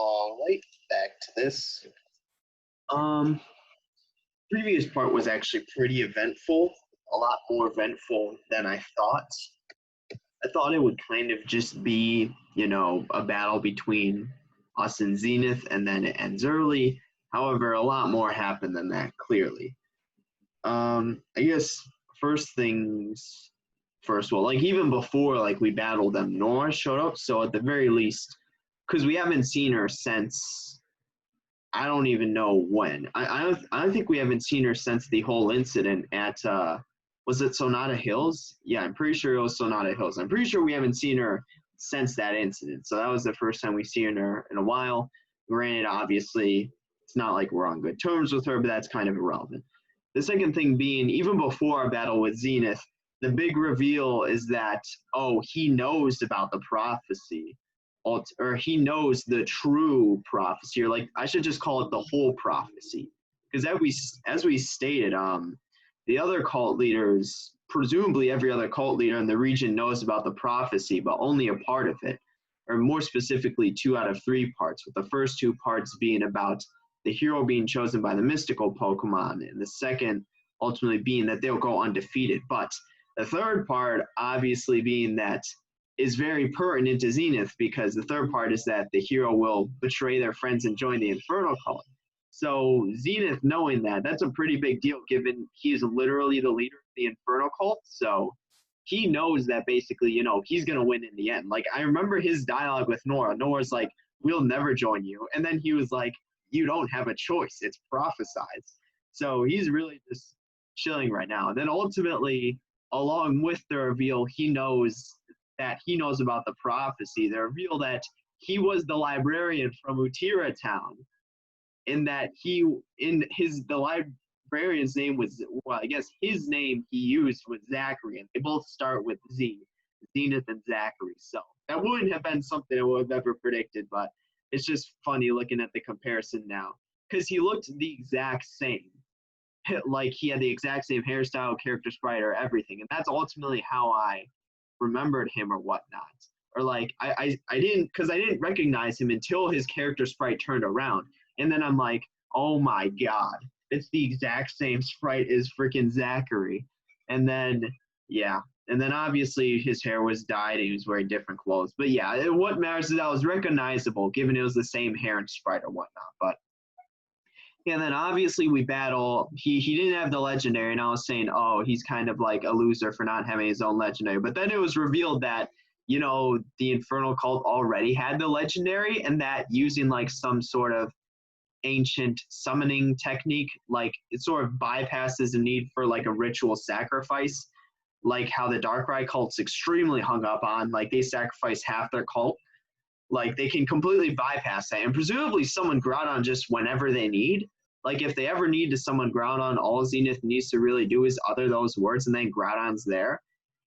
All right, back to this. Um, Previous part was actually pretty eventful, a lot more eventful than I thought. I thought it would kind of just be, a battle between us and Zenith, and then it ends early. However, a lot more happened than that, clearly. I guess first things first. Well, like even before, like we battled them, Nora showed up. So at the very least, because we haven't seen her since I don't even know when. I don't think we haven't seen her since the whole incident at was it Sonata Hills? Yeah, I'm pretty sure it was Sonata Hills. I'm pretty sure we haven't seen her since that incident. So that was the first time we've seen her in a while. Granted, obviously, it's not like we're on good terms with her, but that's kind of irrelevant. The second thing being, even before our battle with Zenith, the big reveal is that, oh, he knows about the prophecy, or he knows the true prophecy, or like I should just call it the whole prophecy. Because as we stated, the other cult leaders, presumably every other cult leader in the region knows about the prophecy, but only a part of it, or more specifically, 2 out of 3 parts, with the first 2 parts being about the hero being chosen by the mystical Pokemon, and the second ultimately being that they'll go undefeated. But the third part, obviously, being that is very pertinent to Zenith, because the third part is that the hero will betray their friends and join the Infernal Cult. So Zenith, knowing that, that's a pretty big deal, given he's literally the leader of the Infernal Cult. So he knows that basically, he's going to win in the end. Like, I remember his dialogue with Nora. Nora's like, we'll never join you. And then he was like, you don't have a choice. It's prophesied. So he's really just chilling right now. And then ultimately, along with the reveal, he knows about the prophecy. The reveal that he was the librarian from Utira Town, in that the librarian's name was, well, I guess his name he used was Zachary, and they both start with Z, Zenith and Zachary. So that wouldn't have been something I would have ever predicted, but it's just funny looking at the comparison now, because he looked the exact same. Like, he had the exact same hairstyle, character sprite, or everything, and that's ultimately how I remembered him or whatnot. Or like, I didn't recognize him until his character sprite turned around, and then I'm like, oh my god, it's the exact same sprite as freaking Zachary. And then, yeah. And then obviously his hair was dyed and he was wearing different clothes. But yeah, what matters is that I was recognizable, given it was the same hair and sprite or whatnot. But yeah, and then obviously we battle. He didn't have the legendary, and I was saying, oh, he's kind of like a loser for not having his own legendary. But then it was revealed that, the Infernal Cult already had the legendary, and that using like some sort of ancient summoning technique, like it sort of bypasses the need for like a ritual sacrifice, like how the Darkrai cult's extremely hung up on. Like, they sacrifice half their cult. Like, they can completely bypass that, and presumably summon Groudon just whenever they need. Like, if they ever need to summon Groudon, all Zenith needs to really do is utter those words, and then Groudon's there.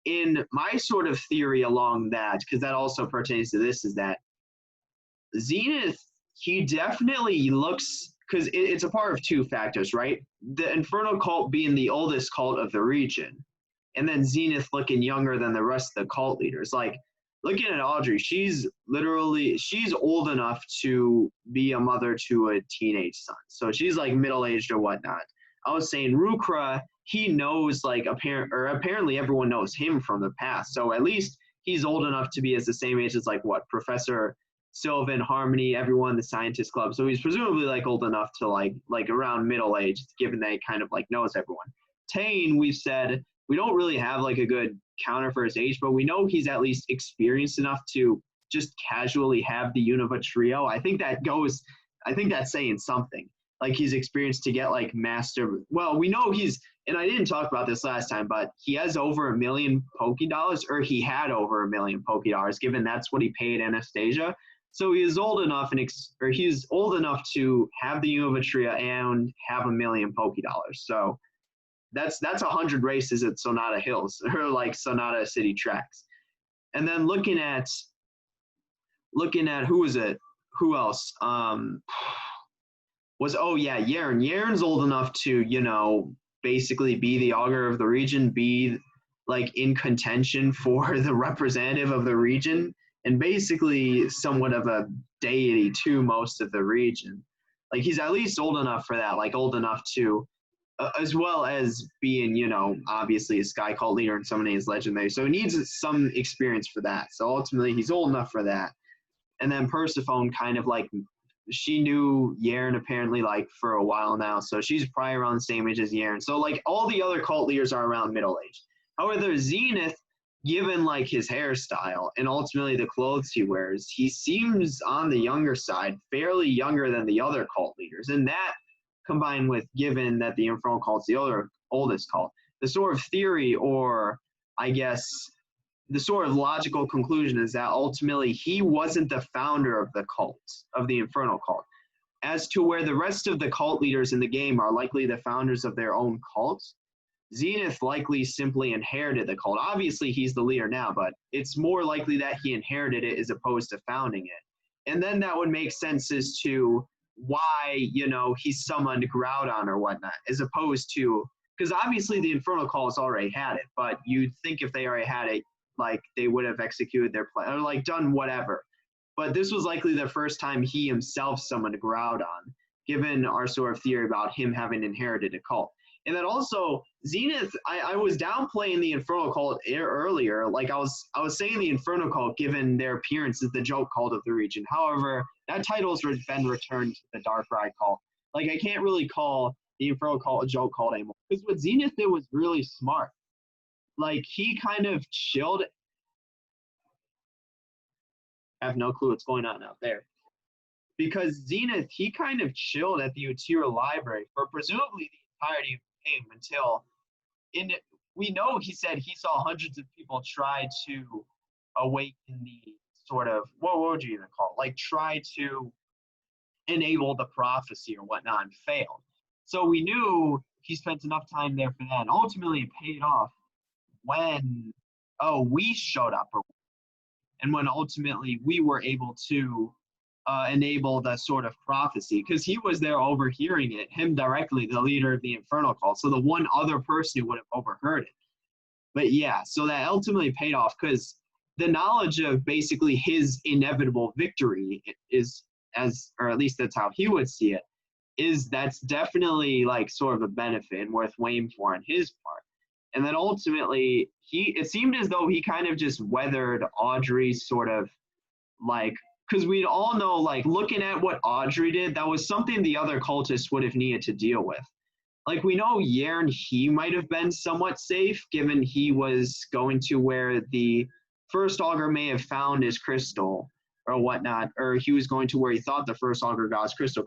In my sort of theory along that, because that also pertains to this, is that Zenith, he definitely looks, because it's a part of 2 factors, right? The Infernal Cult being the oldest cult of the region, and then Zenith looking younger than the rest of the cult leaders. Like, looking at Audrey, she's old enough to be a mother to a teenage son. So she's like middle-aged or whatnot. I was saying Rukra, he knows, like, apparently everyone knows him from the past. So at least he's old enough to be as the same age as, like, what, Professor Sylvan, Harmony, everyone in the Scientist Club. So he's presumably, like, old enough to, like around middle age, given that he kind of, like, knows everyone. Tane, we've said, we don't really have, like, a good counter for his age, but we know he's at least experienced enough to just casually have the Unova trio. I think that's saying something. Like, he's experienced to get, like, master. Well, we know and I didn't talk about this last time, but he has over 1 million Pokédollars, or he had over 1 million Pokédollars, given that's what he paid Anastasia. So he is old enough he's old enough to have the Unova trio and have 1 million Pokédollars. So that's 100 races at Sonata Hills, or like Sonata City Tracks. And then looking at who was it? Who else? Yaren. Yaren's old enough to, basically be the augur of the region, be like in contention for the representative of the region, and basically somewhat of a deity to most of the region. Like he's at least old enough for that, like old enough to, as well as being, you know, obviously a sky cult leader and somebody is legendary. So he needs some experience for that. So ultimately he's old enough for that. And then Persephone kind of like, she knew Yaren apparently like for a while now. So she's probably around the same age as Yaren. So like all the other cult leaders are around middle age. However, Zenith, given like his hairstyle and ultimately the clothes he wears, he seems on the younger side, fairly younger than the other cult leaders. And that combined with, given that the Infernal Cult's the other oldest cult, the sort of theory, or I guess the sort of logical conclusion, is that ultimately he wasn't the founder of the cult, of the Infernal Cult. As to where the rest of the cult leaders in the game are likely the founders of their own cults, Zenith likely simply inherited the cult. Obviously, he's the leader now, but it's more likely that he inherited it as opposed to founding it. And then that would make sense as to why, you know, he summoned Groudon or whatnot, as opposed to, because obviously the Infernal Cult's already had it, but you'd think if they already had it, like they would have executed their plan or like done whatever. But this was likely the first time he himself summoned Groudon, given our sort of theory about him having inherited a cult. And then also Zenith, I was downplaying the Infernal Cult earlier. Like I was saying the Infernal Cult, given their appearance, is the joke cult of the region. However, that title's been returned to the Darkrai cult. Like I can't really call the Infernal Cult a joke cult anymore, because what Zenith did was really smart. Like he kind of chilled. I have no clue what's going on out there. Because Zenith, he kind of chilled at the Utear Library for presumably the entirety of the game until we know he said he saw hundreds of people try to awaken the sort of, what would you even call it? Like try to enable the prophecy or whatnot and failed. So we knew he spent enough time there for that. And ultimately it paid off when we showed up, and when ultimately we were able to enable the sort of prophecy, because he was there overhearing it, him directly, the leader of the Infernal Cult, so the one other person who would have overheard it. But yeah, so that ultimately paid off, because the knowledge of basically his inevitable victory is, or at least that's how he would see it, that's definitely like sort of a benefit and worth waiting for on his part. And then ultimately, it seemed as though he kind of just weathered Audrey's sort of like, because we'd all know, like, looking at what Audrey did, that was something the other cultists would have needed to deal with. Like, we know Yaren, he might have been somewhat safe, given he was going to where the first augur may have found his crystal or whatnot, or he was going to where he thought the first augur got his crystal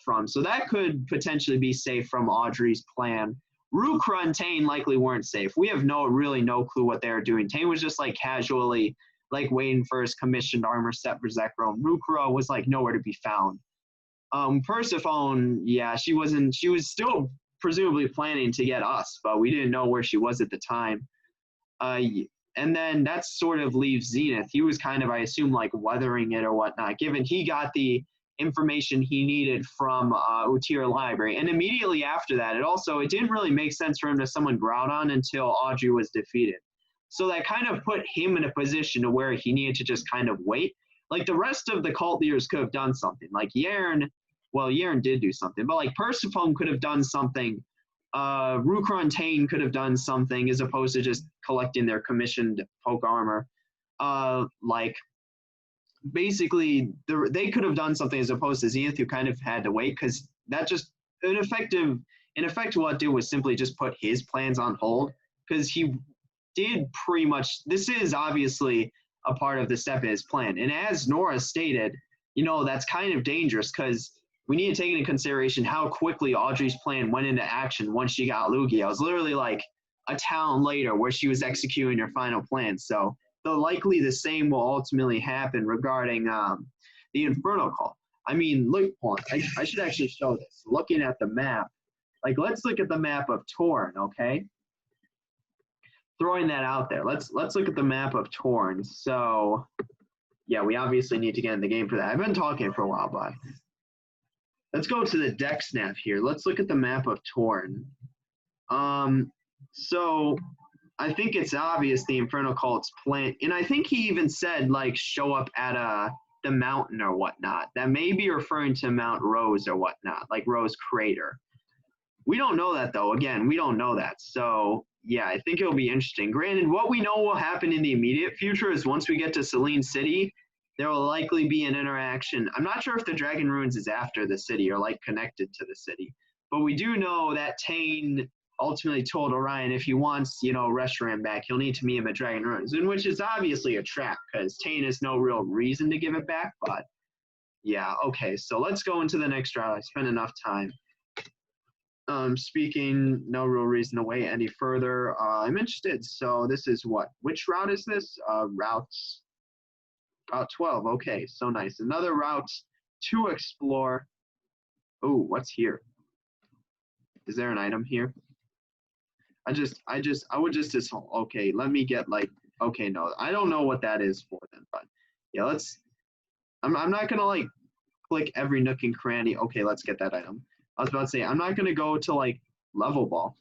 from. So that could potentially be safe from Audrey's plan. Rukra and Tane likely weren't safe. We have really no clue what they were doing. Tane was just like casually like waiting for his commissioned armor set for Zekrom. Rukra was like nowhere to be found. Persephone, yeah, she was still presumably planning to get us, but we didn't know where she was at the time. And then that sort of leaves Zenith. He was kind of, I assume, like weathering it or whatnot, given he got the information he needed from Utear Library. And immediately after that, it didn't really make sense for him to summon Groudon until Audrey was defeated. So that kind of put him in a position to where he needed to just kind of wait. Like the rest of the cult leaders could have done something. Like Yaren did do something, but like Persephone could have done something. Rukra and Tane could have done something as opposed to just collecting their commissioned poke armor. Like basically they could have done something as opposed to Zenith, who kind of had to wait, because that just in effect what it did was simply just put his plans on hold, because he did pretty much, this is obviously a part of the step in his plan. And as Nora stated, that's kind of dangerous, because we need to take into consideration how quickly Audrey's plan went into action once she got Lugia. It was literally like a town later where she was executing her final plan. So likely the same will ultimately happen regarding the Infernal Cult. I mean, look, I should actually show this. Looking at the map, like let's look at the map of Torn, okay? Throwing that out there. Let's look at the map of Torn. So, yeah, we obviously need to get in the game for that. I've been talking for a while, but let's go to the deck snap here. Let's look at the map of Torn. So I think it's obvious the Infernal Cult's plan, and I think he even said like show up at the mountain or whatnot. That may be referring to Mount Rose or whatnot, like Rose Crater. We don't know that though. Again, we don't know that. So yeah, I think it'll be interesting. Granted, what we know will happen in the immediate future is once we get to Selene City, there will likely be an interaction. I'm not sure if the Dragon Ruins is after the city or like connected to the city, but we do know that Tane ultimately told Orion if he wants, Reshiram back, he'll need to meet him at Dragon Ruins, in which is obviously a trap because Tane has no real reason to give it back. But yeah, okay, so let's go into the next route. I spent enough time. Speaking, no real reason to wait any further. I'm interested. So this is what? Which route is this? Route 12. Okay, so nice. Another route to explore. Oh, what's here? Is there an item here? I would just okay, let me get like, okay, no, I don't know what that is for then, but yeah, I'm not gonna like click every nook and cranny. Okay, let's get that item. I was about to say, I'm not going to go to like level ball.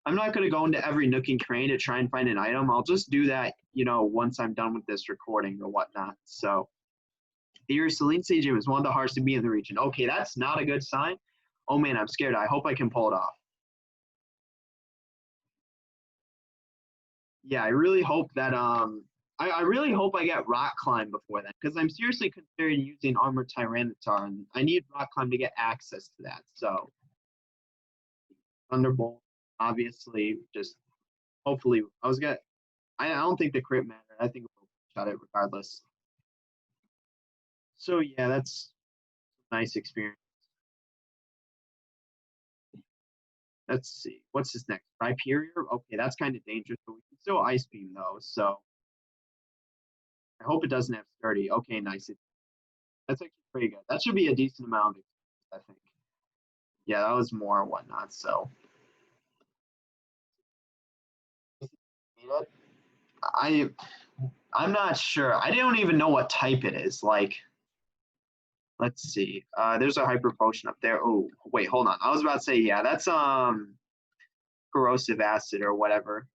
I'm not going to go into every nook and cranny to try and find an item. I'll just do that, once I'm done with this recording or whatnot. So here, Selene City Gym is one of the hardest to be in the region. Okay, that's not a good sign. Oh man, I'm scared. I hope I can pull it off. Yeah, I really hope that I really hope I get rock climb before then, because I'm seriously considering using armored Tyranitar, and I need rock climb to get access to that. So Thunderbolt, obviously, just hopefully I don't think the crit mattered. I think we'll shot it regardless. So yeah, that's a nice experience. Let's see. What's this next? Rhyperior? Okay, that's kind of dangerous, but we can still Ice Beam though, so I hope it doesn't have Sturdy. Okay, nice. That's actually pretty good. That should be a decent amount of experience, I think. Yeah, that was more or whatnot, so. I'm not sure. I don't even know what type it is. Like, let's see. There's a hyper potion up there. Oh, wait, hold on. I was about to say, yeah, that's corrosive acid or whatever.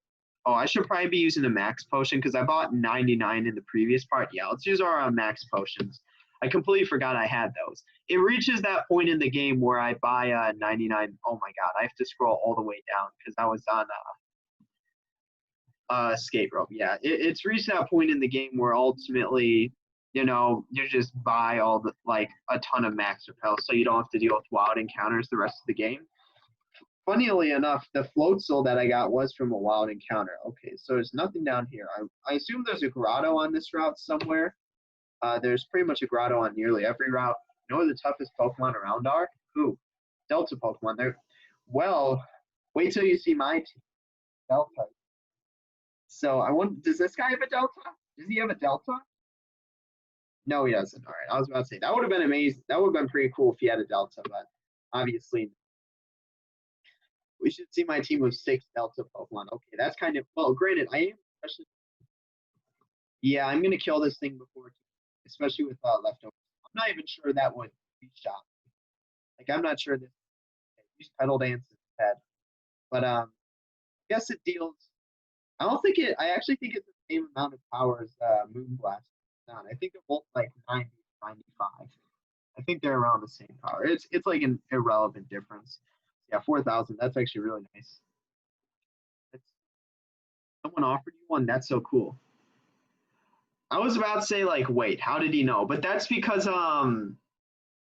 Oh, I should probably be using a max potion because I bought 99 in the previous part. Yeah, let's use our max potions. I completely forgot I had those. It reaches that point in the game where I buy 99. Oh my god, I have to scroll all the way down because I was on skate rope. Yeah, it's reached that point in the game where ultimately, you just buy all the like a ton of max repels, so you don't have to deal with wild encounters the rest of the game. Funnily enough, the float soul that I got was from a wild encounter. Okay, so there's nothing down here. I assume there's a grotto on this route somewhere. There's pretty much a grotto on nearly every route. You know where the toughest Pokemon around are? Who? Delta Pokemon. They're well. Wait till you see my team. Delta. So I want. Does this guy have a Delta? Does he have a Delta? No, he doesn't. All right. I was about to say that would have been amazing. That would have been pretty cool if he had a Delta, but obviously we should see my team of 6 Delta Pokemon. Okay, that's kind of well. Granted, I am especially. Yeah, I'm gonna kill this thing before, especially with leftovers. I'm not even sure that would be shot. Like I'm not sure this. Use Petal Dance instead, but I guess it deals. I don't think it. I actually think it's the same amount of power as Moonblast. I think they're both like 90, 95. I think they're around the same power. It's like an irrelevant difference. Yeah, 4,000. That's actually really nice. Someone offered you one. That's so cool. I was about to say like, wait, how did he know? But that's because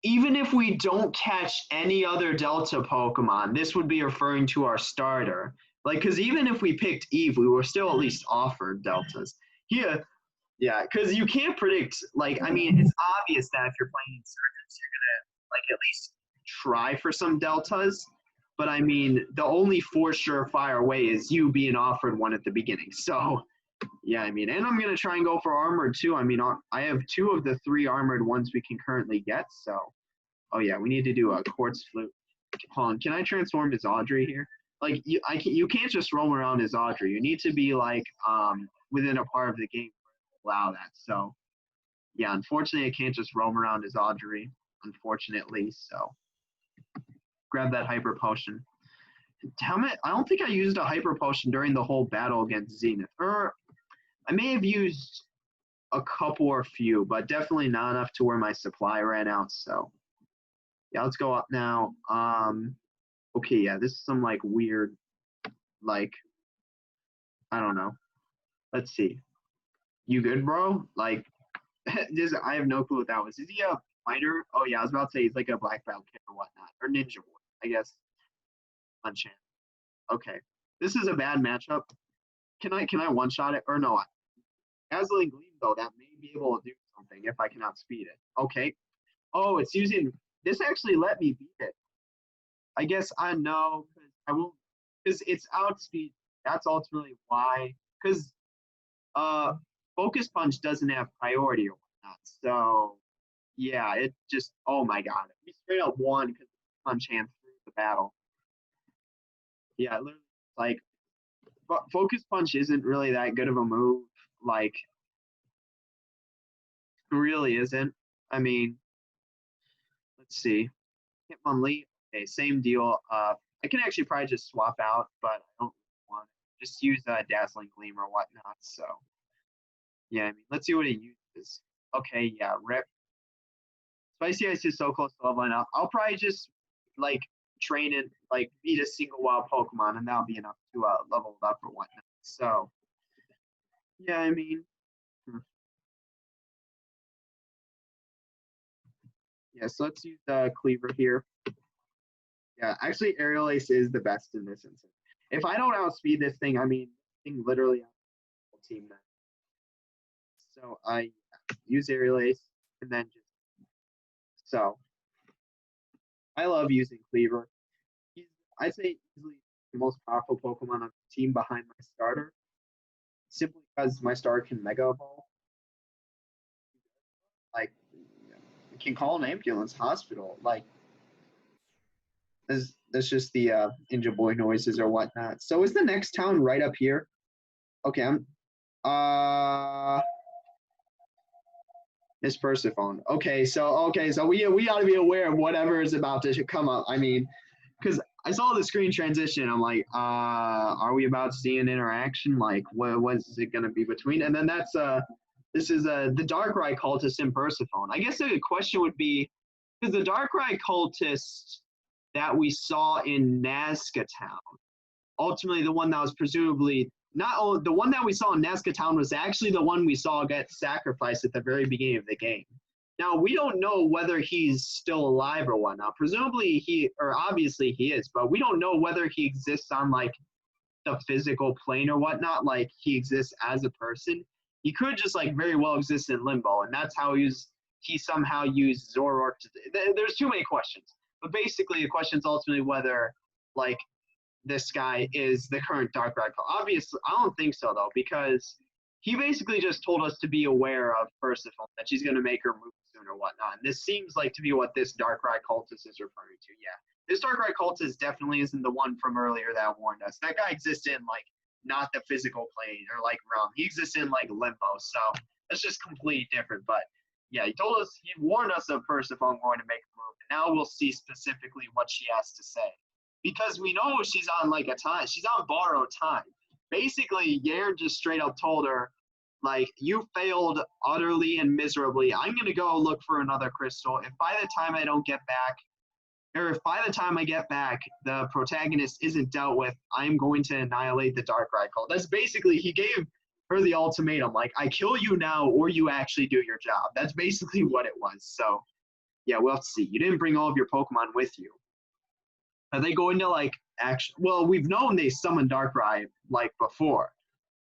even if we don't catch any other Delta Pokemon, this would be referring to our starter. Like, because even if we picked Eve, we were still at least offered Deltas. Yeah, because you can't predict. Like, I mean, it's obvious that if you're playing Insurgence, you're gonna like at least try for some Deltas. But I mean, the only for surefire way is you being offered one at the beginning. So, yeah, I mean, and I'm gonna try and go for armored too. I mean, I have 2 of the 3 armored ones we can currently get. So, oh yeah, we need to do a quartz flute. Hold on, can I transform as Audrey here? Like, you can't just roam around as Audrey. You need to be like within a part of the game to allow that. So, yeah, unfortunately, I can't just roam around as Audrey. Unfortunately, so grab that hyper potion. Damn it, I don't think I used a hyper potion during the whole battle against Zenith. Or I may have used a couple or few, but definitely not enough to where my supply ran out. So yeah, let's go up now. Okay, yeah, this is some like weird, like, I don't know. Let's see. You good, bro? Like, this, I have no clue what that was. Is he a fighter? Oh yeah, I was about to say he's like a black belt kid or whatnot, or ninja boy, I guess. Unchant. Okay, this is a bad matchup. Can I one shot it or no? Dazzling Gleam though, that may be able to do something if I can outspeed it. Okay. Oh, it's using. This actually let me beat it. I guess I know because I won't because it's outspeed. That's ultimately why. Because uh, Focus Punch doesn't have priority or whatnot. So yeah, it just oh my god, we straight up won because Punch hand through the battle. Yeah, literally, like, but Focus Punch isn't really that good of a move. Like, it really isn't. I mean, let's see. Hitmonlee, okay, same deal. I can actually probably just swap out, but I don't want to. Just use Dazzling Gleam or whatnot. So, yeah, I mean, let's see what he uses. Okay, yeah, Rip. Spicy Ice is so close to leveling up. I'll probably just, like, train it, like, beat a single wild Pokemon, and that'll be enough to level it up or whatnot. So, yeah, I mean, yeah, so let's use Cleaver here. Yeah, actually, Aerial Ace is the best in this instance. If I don't outspeed this thing, I mean, thing literally team then. So I use Aerial Ace and then just so I love using Cleaver. He's I'd say easily the most powerful Pokemon on the team behind my starter. Simply because my starter can Mega Evolve. Like can call an ambulance hospital. Like that's just the Ninja Boy noises or whatnot. So is the next town right up here? Okay, I'm Miss Persephone. Okay, so we ought to be aware of whatever is about to come up. I mean, because I saw the screen transition. I'm like, are we about to see an interaction? Like, what is it going to be between? And then this is the Darkrai cultist in Persephone. I guess the question would be, because the Darkrai cultist that we saw in Nazca Town, ultimately the one that was presumably not the one that we saw in Nazca Town was actually the one we saw get sacrificed at the very beginning of the game. Now we don't know whether he's still alive or whatnot. Presumably obviously he is, but we don't know whether he exists on like the physical plane or whatnot. Like he exists as a person. He could just like very well exist in limbo, and that's how he somehow used Zoroark. There's too many questions, but basically the question is ultimately whether like this guy is the current Darkrai. Obviously, I don't think so though, because he basically just told us to be aware of Persephone, that she's going to make her move soon or whatnot. And this seems like to be what this Darkrai cultist is referring to. Yeah, this Darkrai cultist definitely isn't the one from earlier that warned us. That guy exists in like not the physical plane or like realm. He exists in like limbo. So that's just completely different. But yeah, he warned us of Persephone going to make a move. And now we'll see specifically what she has to say. Because we know she's on like she's on borrowed time. Basically, Yair just straight up told her, like, you failed utterly and miserably. I'm going to go look for another crystal. If by the time I don't get back, or if by the time I get back, the protagonist isn't dealt with, I'm going to annihilate the Darkrai cult. That's basically, he gave her the ultimatum, like, I kill you now or you actually do your job. That's basically what it was. So, yeah, we'll have to see. You didn't bring all of your Pokemon with you. Are they going to like action? Well, we've known they summoned Darkrai like before,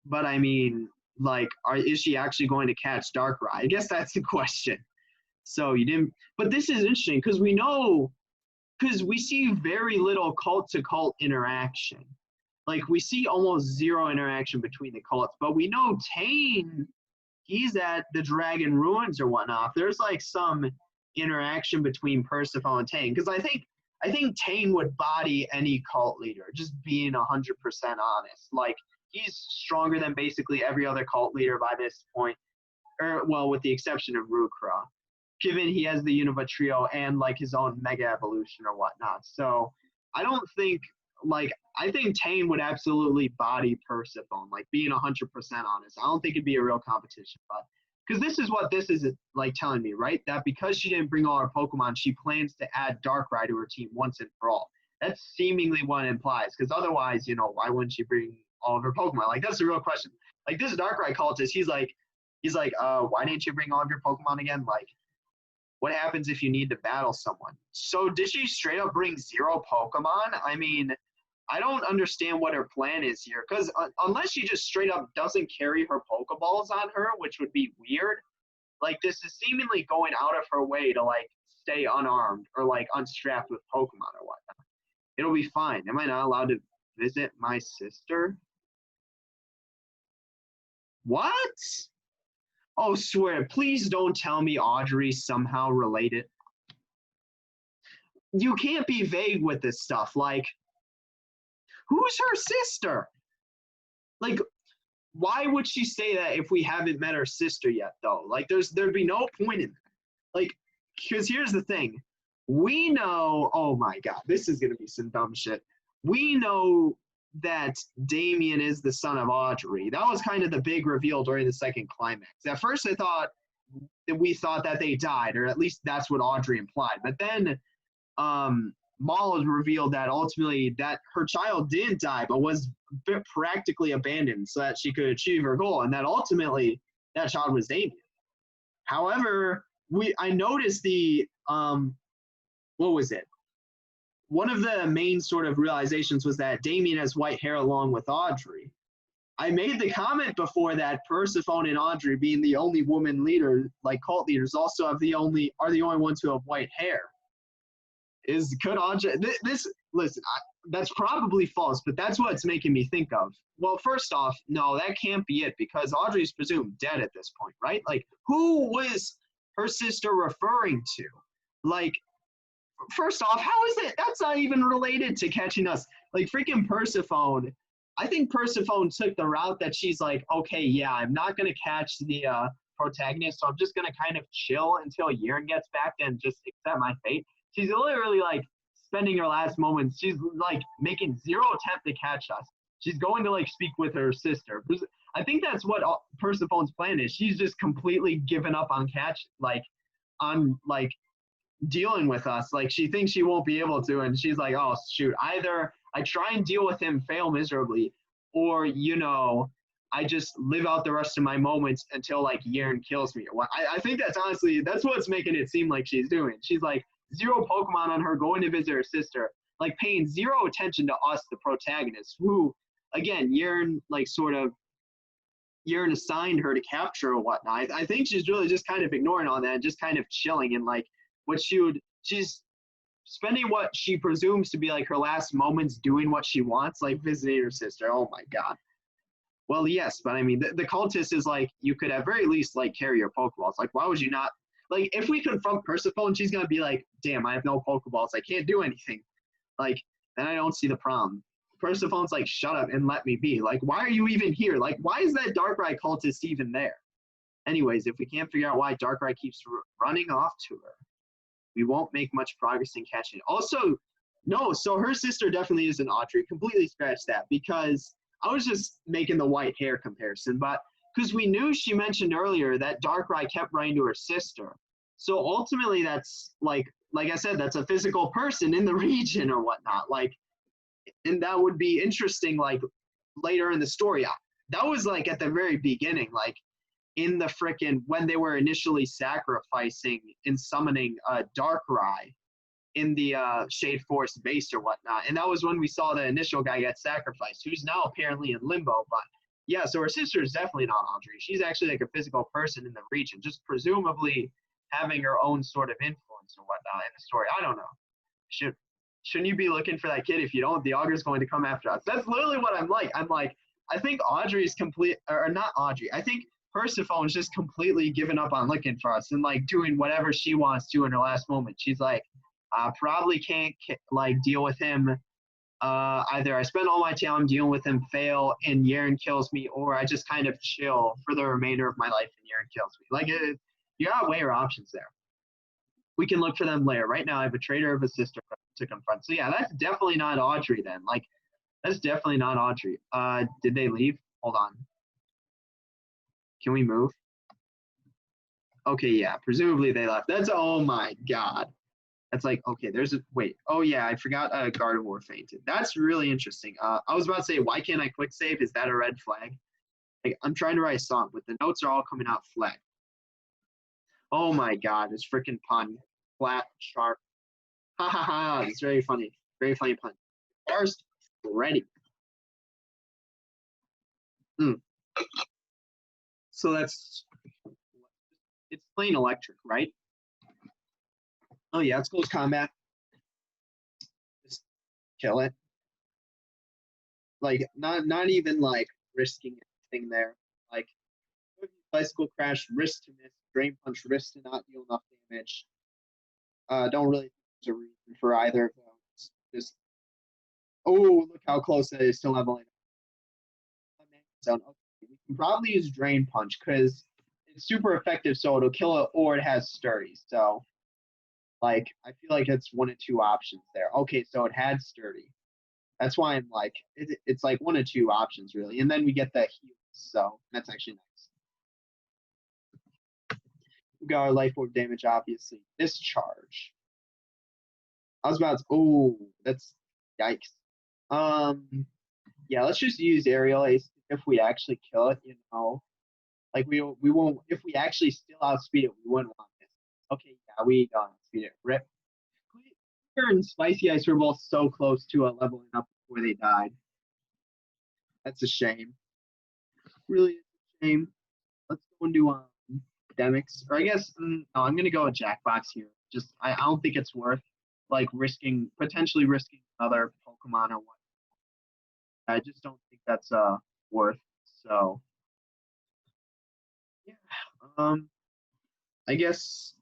but I mean, like, is she actually going to catch Darkrai? I guess that's the question. So you didn't, but this is interesting because we see very little cult to cult interaction. Like we see almost zero interaction between the cults, but we know Tane, he's at the Dragon Ruins or whatnot. There's like some interaction between Persephone and Tane, because I think Tane would body any cult leader, just being 100% honest. Like, he's stronger than basically every other cult leader by this point, well, with the exception of Rukra, given he has the Unova Trio and, like, his own Mega Evolution or whatnot. So, I don't think, like, I think Tane would absolutely body Persephone, like being 100% honest. I don't think it'd be a real competition, but because this is what this is like telling me, right? That because she didn't bring all her Pokemon, she plans to add Darkrai to her team once and for all. That's seemingly what it implies, because otherwise, you know, why wouldn't she bring all of her Pokemon? Like, that's the real question. Like, this Darkrai cultist, he's like, why didn't you bring all of your Pokemon again? Like, what happens if you need to battle someone? So did she straight up bring 0 Pokemon? I mean, I don't understand what her plan is here, because unless she just straight up doesn't carry her Pokeballs on her, which would be weird, like, this is seemingly going out of her way to, like, stay unarmed or, like, unstrapped with Pokemon or whatnot. It'll be fine. Am I not allowed to visit my sister? What? Oh, swear. Please don't tell me Audrey's somehow related. You can't be vague with this stuff. Like, who's her sister? Like, why would she say that if we haven't met her sister yet, though? Like, there'd be no point in that. Like, because here's the thing. We know, oh my God, this is going to be some dumb shit. We know that Damien is the son of Audrey. That was kind of the big reveal during the second climax. At first, we thought that they died, or at least that's what Audrey implied. But then Maul revealed that ultimately that her child didn't die, but was practically abandoned so that she could achieve her goal, and that ultimately that child was Damien. However, I noticed the what was it? One of the main sort of realizations was that Damien has white hair along with Audrey. I made the comment before that Persephone and Audrey, being the only woman leader, like cult leaders, also are the only ones who have white hair. Could Audrey listen, that's probably false, but that's what it's making me think of. Well, first off, no, that can't be it, because Audrey's presumed dead at this point, right? Like, who was her sister referring to? Like, first off, how is it? That's not even related to catching us. Like, freaking Persephone. I think Persephone took the route that she's like, okay, yeah, I'm not going to catch the protagonist, so I'm just going to kind of chill until Yearn gets back and just accept my fate. She's literally, like, spending her last moments. She's, like, making 0 attempt to catch us. She's going to, like, speak with her sister. I think that's what Persephone's plan is. She's just completely given up on dealing with us. Like, she thinks she won't be able to, and she's like, oh shoot, either I try and deal with him, fail miserably, or, you know, I just live out the rest of my moments until, like, Yearn kills me. I think that's honestly, that's what's making it seem like she's doing. She's like 0 Pokemon on her, going to visit her sister, like paying 0 attention to us, the protagonists, who, again, Yearn assigned her to capture or whatnot. I think she's really just kind of ignoring all that and just kind of chilling, and like she's spending what she presumes to be like her last moments doing what she wants, like visiting her sister. Oh my God. Well, yes, but I mean, the cultist is like, you could at very least like carry your Pokeballs. Like, why would you not? Like, if we confront Persephone, she's gonna be like, damn, I have no Pokeballs. I can't do anything. Like, then I don't see the problem. Persephone's like, shut up and let me be. Like, why are you even here? Like, why is that Darkrai cultist even there? Anyways, if we can't figure out why Darkrai keeps running off to her, we won't make much progress in catching it. Also, no, so her sister definitely isn't Audrey. Completely scratch that, because I was just making the white hair comparison, but because we knew she mentioned earlier that Darkrai kept running to her sister. So ultimately that's like I said, that's a physical person in the region or whatnot. Like, and that would be interesting, like, later in the story. That was, like, at the very beginning, like, in the frickin' when they were initially sacrificing and summoning Darkrai in the Shade Forest base or whatnot. And that was when we saw the initial guy get sacrificed, who's now apparently in limbo. But, yeah, so her sister is definitely not Audrey. She's actually, like, a physical person in the region, just presumably having her own sort of influence or whatnot in the story. I don't know. Shouldn't you be looking for that kid? If you don't, the Augur's going to come after us. That's literally what I'm like. I'm like, I think Audrey's not Audrey. I think Persephone's just completely given up on looking for us and, like, doing whatever she wants to in her last moment. She's like, I probably can't, like, deal with him. Either I spend all my time dealing with him, fail, and Yearn kills me, or I just kind of chill for the remainder of my life and Yearn kills me. Like, you gotta weigh your options there. We can look for them later. Right now, I have a traitor of a sister to confront. So yeah, that's definitely not Audrey then. Like, that's definitely not Audrey. Did they leave? Hold on. Can we move? Okay, yeah, presumably they left. That's, oh my God. That's like, okay, there's a, wait. Oh yeah, I forgot Gardevoir fainted. That's really interesting. I was about to say, why can't I quick save? Is that a red flag? Like, I'm trying to write a song, but the notes are all coming out flat. Oh my God, this freaking pun. Flat, sharp. Ha ha ha, it's very funny. Very funny pun. First, ready. So that's, it's plain electric, right? Oh yeah, it's close combat. Just kill it. Like, not even like risking anything there. Like, bicycle crash, risk to miss, drain punch, risk to not deal enough damage. Don't really think there's a reason for either of those. Just, oh, look how close that is to leveling up. Okay, we can probably use drain punch because it's super effective, so it'll kill it or it has sturdy. So, like, I feel like it's one of two options there. Okay, so it had sturdy. That's why I'm like, it's like one of two options really, and then we get the heals. So that's actually nice. We got our life orb damage, obviously. Discharge. I was about to, oh, that's yikes. Yeah, let's just use aerial ace if we actually kill it, you know. Like we won't, if we actually still outspeed it, we wouldn't want this. Okay, yeah, we don't outspeed it. Rip. Clear and Spicy Ice were both so close to leveling up before they died. That's a shame. Really a shame. Let's go and do Demix. Or I guess, no, I'm going to go with Jackbox here. Just, I don't think it's worth, like, potentially risking another Pokemon or what. I just don't think that's worth. So, yeah. I guess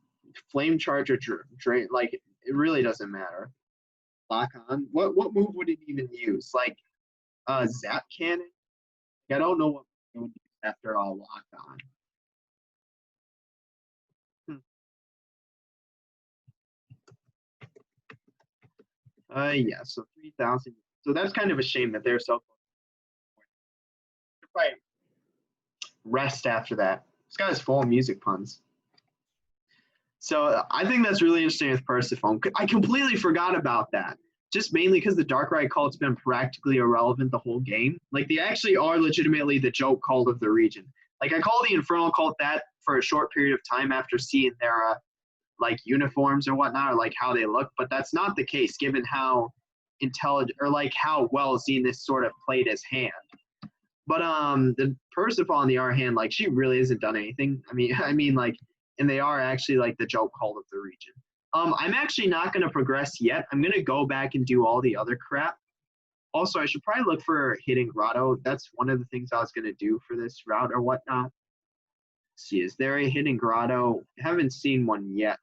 Flame Charge or Drain, like, it really doesn't matter. Lock on. What move would it even use? Like, Zap Cannon? I don't know what it would use after Lock on. Yeah, so 3,000. So that's kind of a shame that they're so close. Probably rest after that. This guy's full of music puns. So I think that's really interesting with Persephone. I completely forgot about that. Just mainly because the Darkrai cult's been practically irrelevant the whole game. Like, they actually are legitimately the joke cult of the region. Like, I call the Infernal cult that for a short period of time after seeing their like uniforms or whatnot, or like how they look, but that's not the case given how intelligent or like how well Zenith sort of played his hand. But the Persephone on the other hand, like, she really hasn't done anything. I mean like, and they are actually like the joke cult of the region. I'm actually not going to progress yet. I'm going to go back and do all the other crap. Also, I should probably look for Hidden Grotto. That's one of the things I was going to do for this route or whatnot. Let's see, is there a Hidden Grotto? I haven't seen one yet.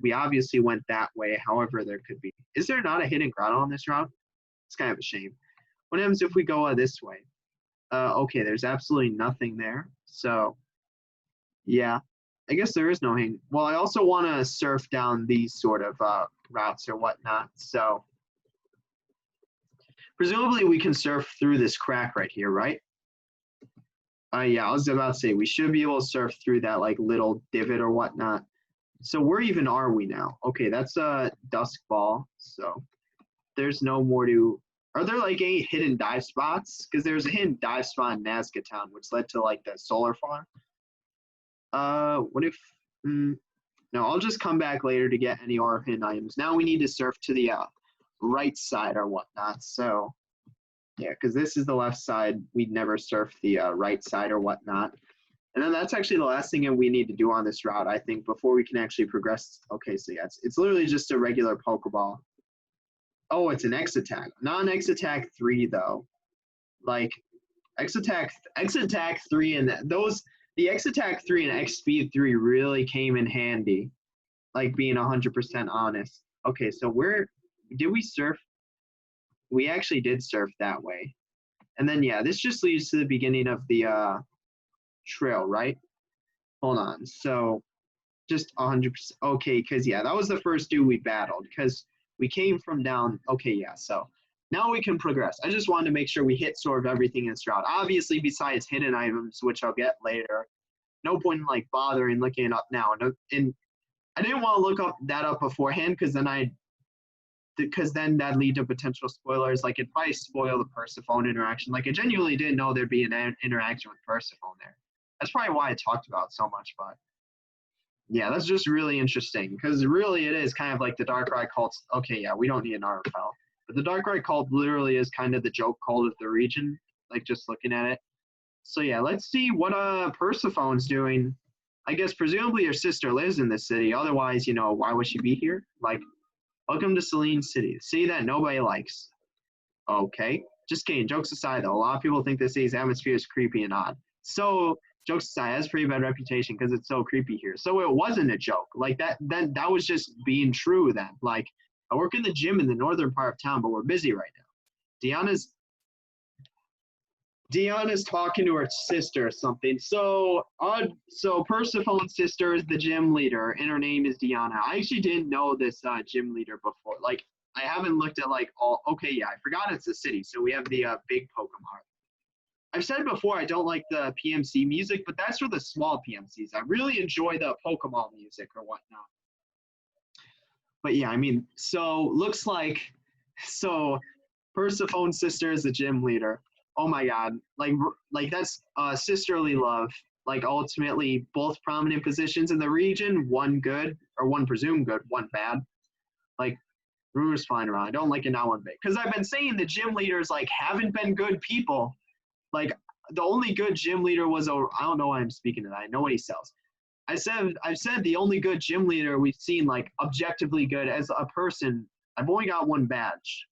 We obviously went that way. However, there could be. Is there not a Hidden Grotto on this route? It's kind of a shame. What happens if we go this way? Okay, there's absolutely nothing there. So, yeah, I guess there is no hang. Well, I also want to surf down these sort of routes or whatnot. So, presumably we can surf through this crack right here, right? Yeah, I was about to say we should be able to surf through that like little divot or whatnot. So where even are we now? Okay, that's a Dusk Ball. So there's no more to. Are there like any hidden dive spots? Because there's a hidden dive spot in Nazca Town, which led to like the solar farm. What if? No, I'll just come back later to get any or hidden items. Now we need to surf to the right side or whatnot. So yeah, because this is the left side. We'd never surf the right side or whatnot. And then that's actually the last thing that we need to do on this route, I think, before we can actually progress. Okay, so yeah, it's literally just a regular Pokeball. Oh, it's an X-Attack. Not an X-Attack 3, though. Like, X-Attack 3 and the X-Attack 3 and X-Speed 3 really came in handy, like being 100% honest. Okay, so did we surf? We actually did surf that way. And then, yeah, this just leads to the beginning of the trail, right? Hold on. So Just 100%. Okay, because yeah, that was the first dude we battled because we came from down. Okay, yeah, so now we can progress. I just wanted to make sure we hit sort of everything in this route. Obviously, besides hidden items, which I'll get later. No point in like bothering looking it up now. No, and I didn't want to look up that up beforehand because then that'd lead to potential spoilers. Like it'd probably spoil the Persephone interaction. Like I genuinely didn't know there'd be an interaction with Persephone there. That's probably why I talked about it so much. But yeah, that's just really interesting because really it is kind of like the Darkrai cult. Okay, yeah, we don't need an RFL, but the Darkrai cult literally is kind of the joke cult of the region. Like just looking at it. So yeah, let's see what Persephone's doing. I guess presumably your sister lives in this city. Otherwise, why would she be here? Like, welcome to Selene City, the city that nobody likes. Okay. Just kidding. Jokes aside, though, a lot of people think this city's atmosphere is creepy and odd. So, jokes aside, it has a pretty bad reputation because it's so creepy here. So it wasn't a joke. Like that was just being true then. Like, I work in the gym in the northern part of town, but we're busy right now. Deanna's talking to her sister or something. So Persephone's sister is the gym leader, and her name is Deanna. I actually didn't know this gym leader before. Like, I haven't looked at like all. Okay, yeah, I forgot it's a city. So we have the big Pokemon. I've said before I don't like the PMC music, but that's for the small PMCs. I really enjoy the Pokemon music or whatnot. But yeah, I mean, looks like Persephone's sister is the gym leader. Oh my god, like that's sisterly love. Like ultimately, both prominent positions in the region, one good or one presumed good, one bad. Like rumors flying around. I don't like it now one bit because I've been saying the gym leaders like haven't been good people. Like the only good gym leader was I don't know why I'm speaking to that. I know what he sells. I've said the only good gym leader we've seen like objectively good as a person. I've only got one badge.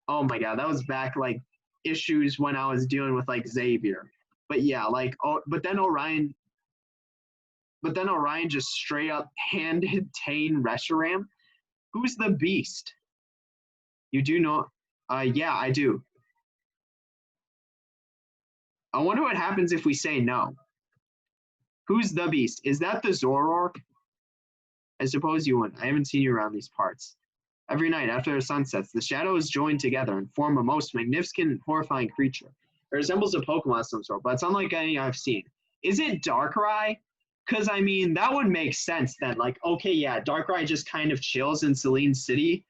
Oh my god, that was back like issues when I was dealing with like Xavier. But yeah, like but then Orion just straight up handed Tane Reshiram. Who's the beast? You do know yeah, I do. I wonder what happens if we say no. Who's the beast? Is that the Zoroark? I suppose you wouldn't. I haven't seen you around these parts. Every night after the sun sets, the shadows join together and form a most magnificent and horrifying creature. It resembles a Pokemon of some sort, but it's unlike any I've seen. Is it Darkrai? Because, I mean, that would make sense then. Like, okay, yeah, Darkrai just kind of chills in Selene City.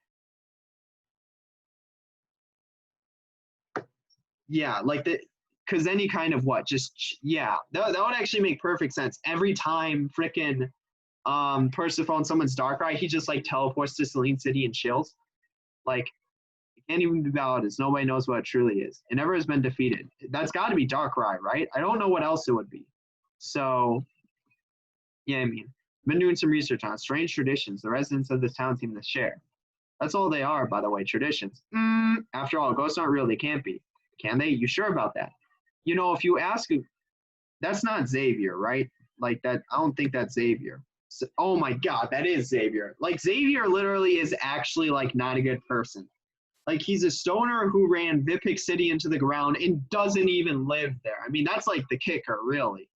Yeah, like the because then he kind of yeah, that would actually make perfect sense. Every time frickin' Persephone someone's Darkrai, he just like teleports to Selene City and chills. Like it can't even be balanced. Nobody knows what it truly is. It never has been defeated. That's got to be Darkrai, right? I don't know what else it would be. So yeah, I mean, I've been doing some research on strange traditions the residents of this town seem to share. That's all they are, by the way, traditions. After all, ghosts aren't real. They can't be. Can they? You sure about that? If you ask, that's not Xavier, right? Like that, I don't think that's Xavier. So, oh my God, that is Xavier. Like Xavier literally is actually like not a good person. Like he's a stoner who ran Vipik City into the ground and doesn't even live there. I mean, that's like the kicker, really.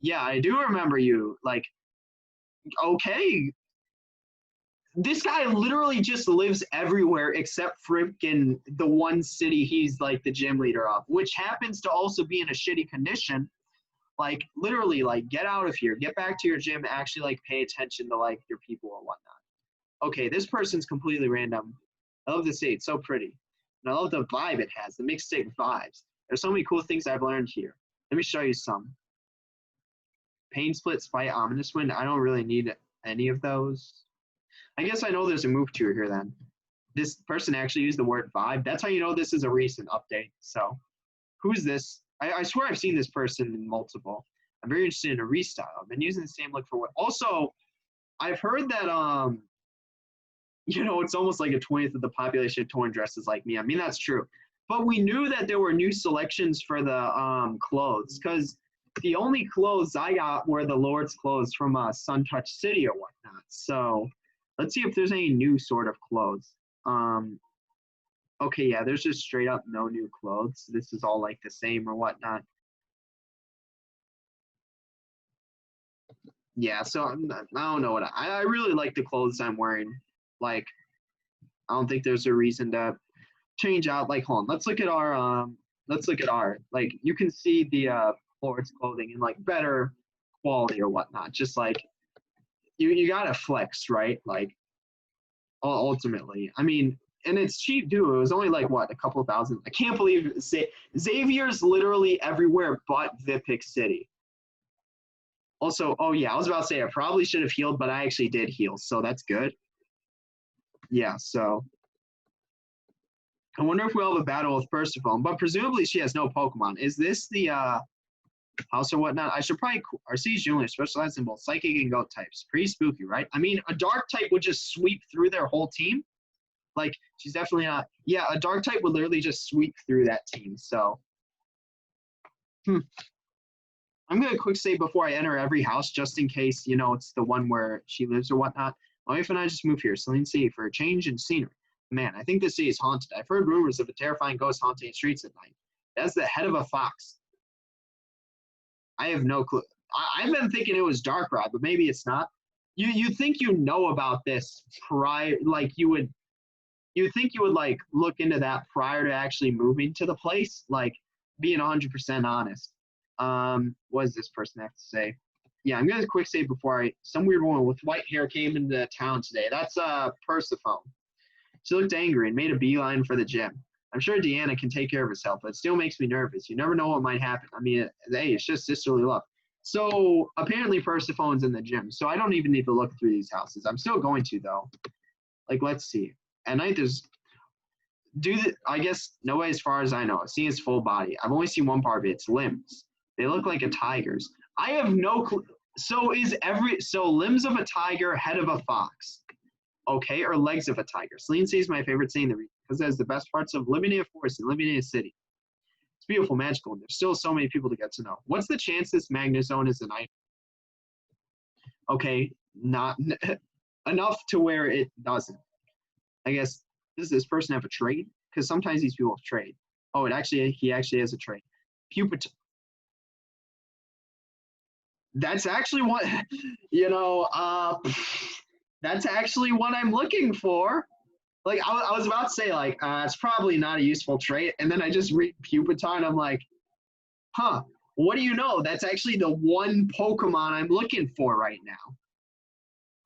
Yeah, I do remember you. Like, okay, this guy literally just lives everywhere except freaking the one city he's like the gym leader of, which happens to also be in a shitty condition. Like literally, like get out of here, get back to your gym, actually like pay attention to like your people or whatnot. Okay, this person's completely random. I love the city, it's so pretty. And I love the vibe it has, the mixed stick vibes. There's so many cool things I've learned here. Let me show you some. Pain Split, Spite, Ominous Wind. I don't really need any of those. I guess I know there's a move to here then. This person actually used the word vibe. That's how you know this is a recent update. So who's this? I swear I've seen this person in multiple. I'm very interested in a restyle. I've been using the same look for what. Also, I've heard that it's almost like a 20th of the population of torn dresses like me. I mean, that's true. But we knew that there were new selections for the clothes because the only clothes I got were the Lord's clothes from Sun Touch City or whatnot. So let's see if there's any new sort of clothes. Okay, yeah, there's just straight up no new clothes. This is all like the same or whatnot. Yeah, so I don't know what I really like the clothes I'm wearing. Like, I don't think there's a reason to change out. Like, hold on, let's look at our, like, you can see the Florence clothing in like better quality or whatnot. Just like you gotta flex, right? Like, ultimately, I mean, and it's cheap too. It was only like what, a couple thousand. I can't believe Xavier's literally everywhere but Vipik City. Also, oh yeah, I was about to say I probably should have healed, but I actually did heal, so that's good. Yeah, so I wonder if we'll have a battle with Persephone, but presumably she has no Pokemon. Is this the house or whatnot? I should probably. Arceus Jr. specializes in both Psychic and Goat types. Pretty spooky, right? I mean, a Dark type would just sweep through their whole team. Like, she's definitely not. Yeah, a Dark type would literally just sweep through that team. So, I'm gonna quick save before I enter every house, just in case it's the one where she lives or whatnot. My wife and I just moved here, Celine City, for a change in scenery. Man, I think this city is haunted. I've heard rumors of a terrifying ghost haunting streets at night. That's the head of a fox. I have no clue. I've been thinking it was Darkrai, but maybe it's not. You think about this prior, like you think you would like look into that prior to actually moving to the place, like being 100% honest. What does this person have to say? Yeah, I'm gonna quick save before some weird woman with white hair came into town today. That's Persephone. She looked angry and made a beeline for the gym. I'm sure Deanna can take care of herself, but it still makes me nervous. You never know what might happen. I mean, hey, it's just sisterly love. So apparently Persephone's in the gym, so I don't even need to look through these houses. I'm still going to though. Like, let's see. At night, I guess no way as far as I know. Seeing his full body. I've only seen one part of it. It's limbs. They look like a tiger's. I have no clue. So limbs of a tiger, head of a fox. Okay, or legs of a tiger. Celine C is my favorite scene because it has the best parts of living in a forest and living in a city. It's beautiful, magical, and there's still so many people to get to know. What's the chance this Magnezone is an item? Okay, not enough to where it doesn't. I guess, does this person have a trade? Because sometimes these people have trade. Oh, he actually has a trade. Pupitar. That's actually what, that's actually what I'm looking for. Like, I was about to say, like, it's probably not a useful trait. And then I just read Pupitar and I'm like, huh, what do you know? That's actually the one Pokemon I'm looking for right now.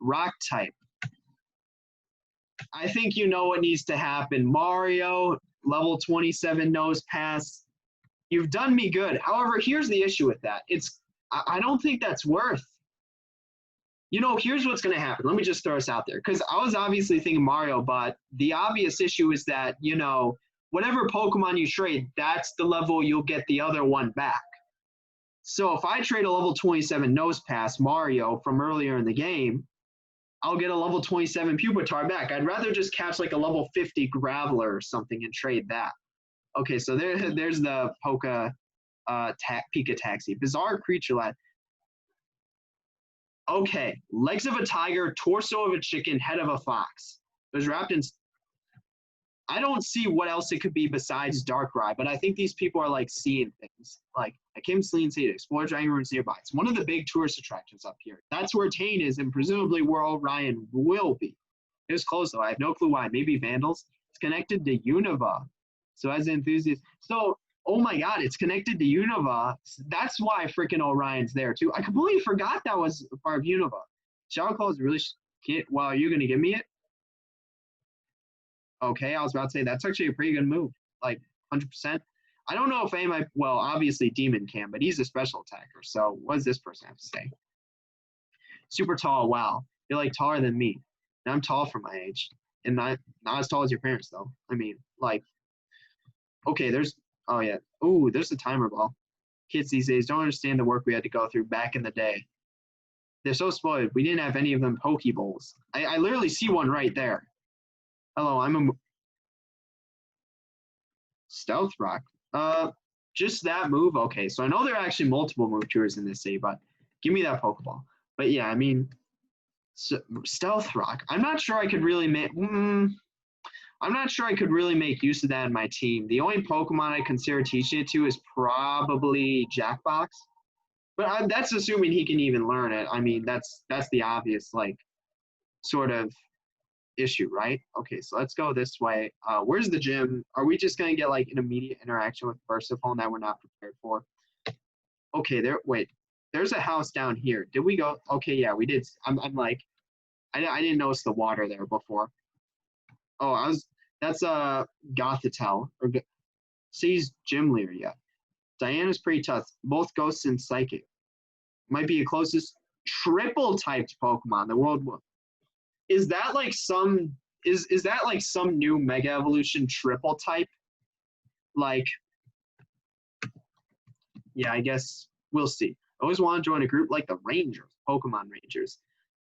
Rock type. I think you know what needs to happen. Mario, level 27 nose pass. You've done me good. However, here's the issue with that. I don't think that's worth. Here's what's going to happen. Let me just throw this out there. Because I was obviously thinking Mario, but the obvious issue is that, whatever Pokemon you trade, that's the level you'll get the other one back. So if I trade a level 27 nose pass Mario from earlier in the game, I'll get a level 27 Pupitar back. I'd rather just catch like a level 50 Graveler or something and trade that. Okay, so there's the Pika Taxi. Bizarre creature lad. Okay, legs of a tiger, torso of a chicken, head of a fox. Those wrapped in. I don't see what else it could be besides Darkrai, but I think these people are like seeing things. Like, I came to Celine City to explore dragon ruins nearby. It's one of the big tourist attractions up here. That's where Tane is, and presumably where Orion will be. It was close though. I have no clue why. Maybe Vandals. It's connected to Unova. So as an enthusiast, oh my God, it's connected to Unova. That's why freaking Orion's there too. I completely forgot that was a part of Unova. Shower Claw is really well, are you gonna give me it? Okay, I was about to say that's actually a pretty good move, like 100%. I don't know if obviously Demon can, but he's a special attacker. So what does this person have to say? Super tall. Wow, you're like taller than me. And I'm tall for my age, and not as tall as your parents though. I mean, like, okay, there's the timer ball. Kids these days don't understand the work we had to go through back in the day. They're so spoiled. We didn't have any of them Pokeballs. I literally see one right there. Hello, I'm a Stealth Rock. Just that move. Okay, so I know there are actually multiple move tours in this city, but give me that Pokeball. But yeah, I mean, Stealth Rock. I'm not sure I could really make. I'm not sure I could really make use of that in my team. The only Pokemon I consider teaching it to is probably Jackbox. But that's assuming he can even learn it. I mean, that's the obvious like sort of issue, right? Okay, so let's go this way. Where's the gym? Are we just gonna get like an immediate interaction with Persephone that we're not prepared for? Okay, there. Wait, there's a house down here. Did we go? Okay, yeah, we did. I'm like, I didn't notice the water there before. Oh, I was. That's Gothitel or sees gym leader. Yeah, Diana's pretty tough. Both ghosts and psychic. Might be the closest triple typed Pokemon the world will. Is that like some is that like some new mega evolution triple type? Like, yeah, I guess we'll see. I always want to join a group like the Rangers, Pokemon Rangers.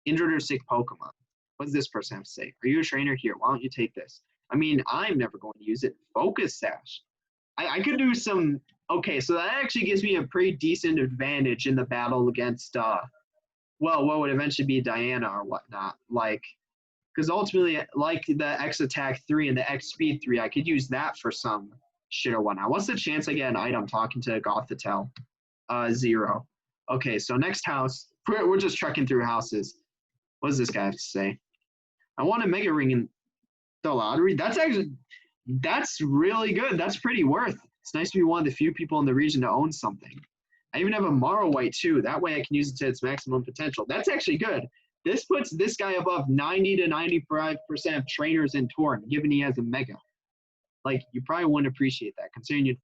Injured or sick Pokemon. What does this person have to say? Are you a trainer here? Why don't you take this? I mean, I'm never going to use it. Focus Sash. I could do some. Okay, so that actually gives me a pretty decent advantage in the battle against, well, what would eventually be Diana or whatnot. Like, because ultimately, like the X Attack 3 and the X Speed 3, I could use that for some shit or whatnot. What's the chance I get an item talking to Gothitelle? 0. Okay, so next house. We're just trekking through houses. What does this guy have to say? I want a Mega Ring in the lottery. That's really good. That's pretty worth. It's nice to be one of the few people in the region to own something. I even have a Marowite too. That way I can use it to its maximum potential. That's actually good. This puts this guy above 90 to 95% of trainers in Torn, given he has a Mega. Like, you probably wouldn't appreciate that, considering you.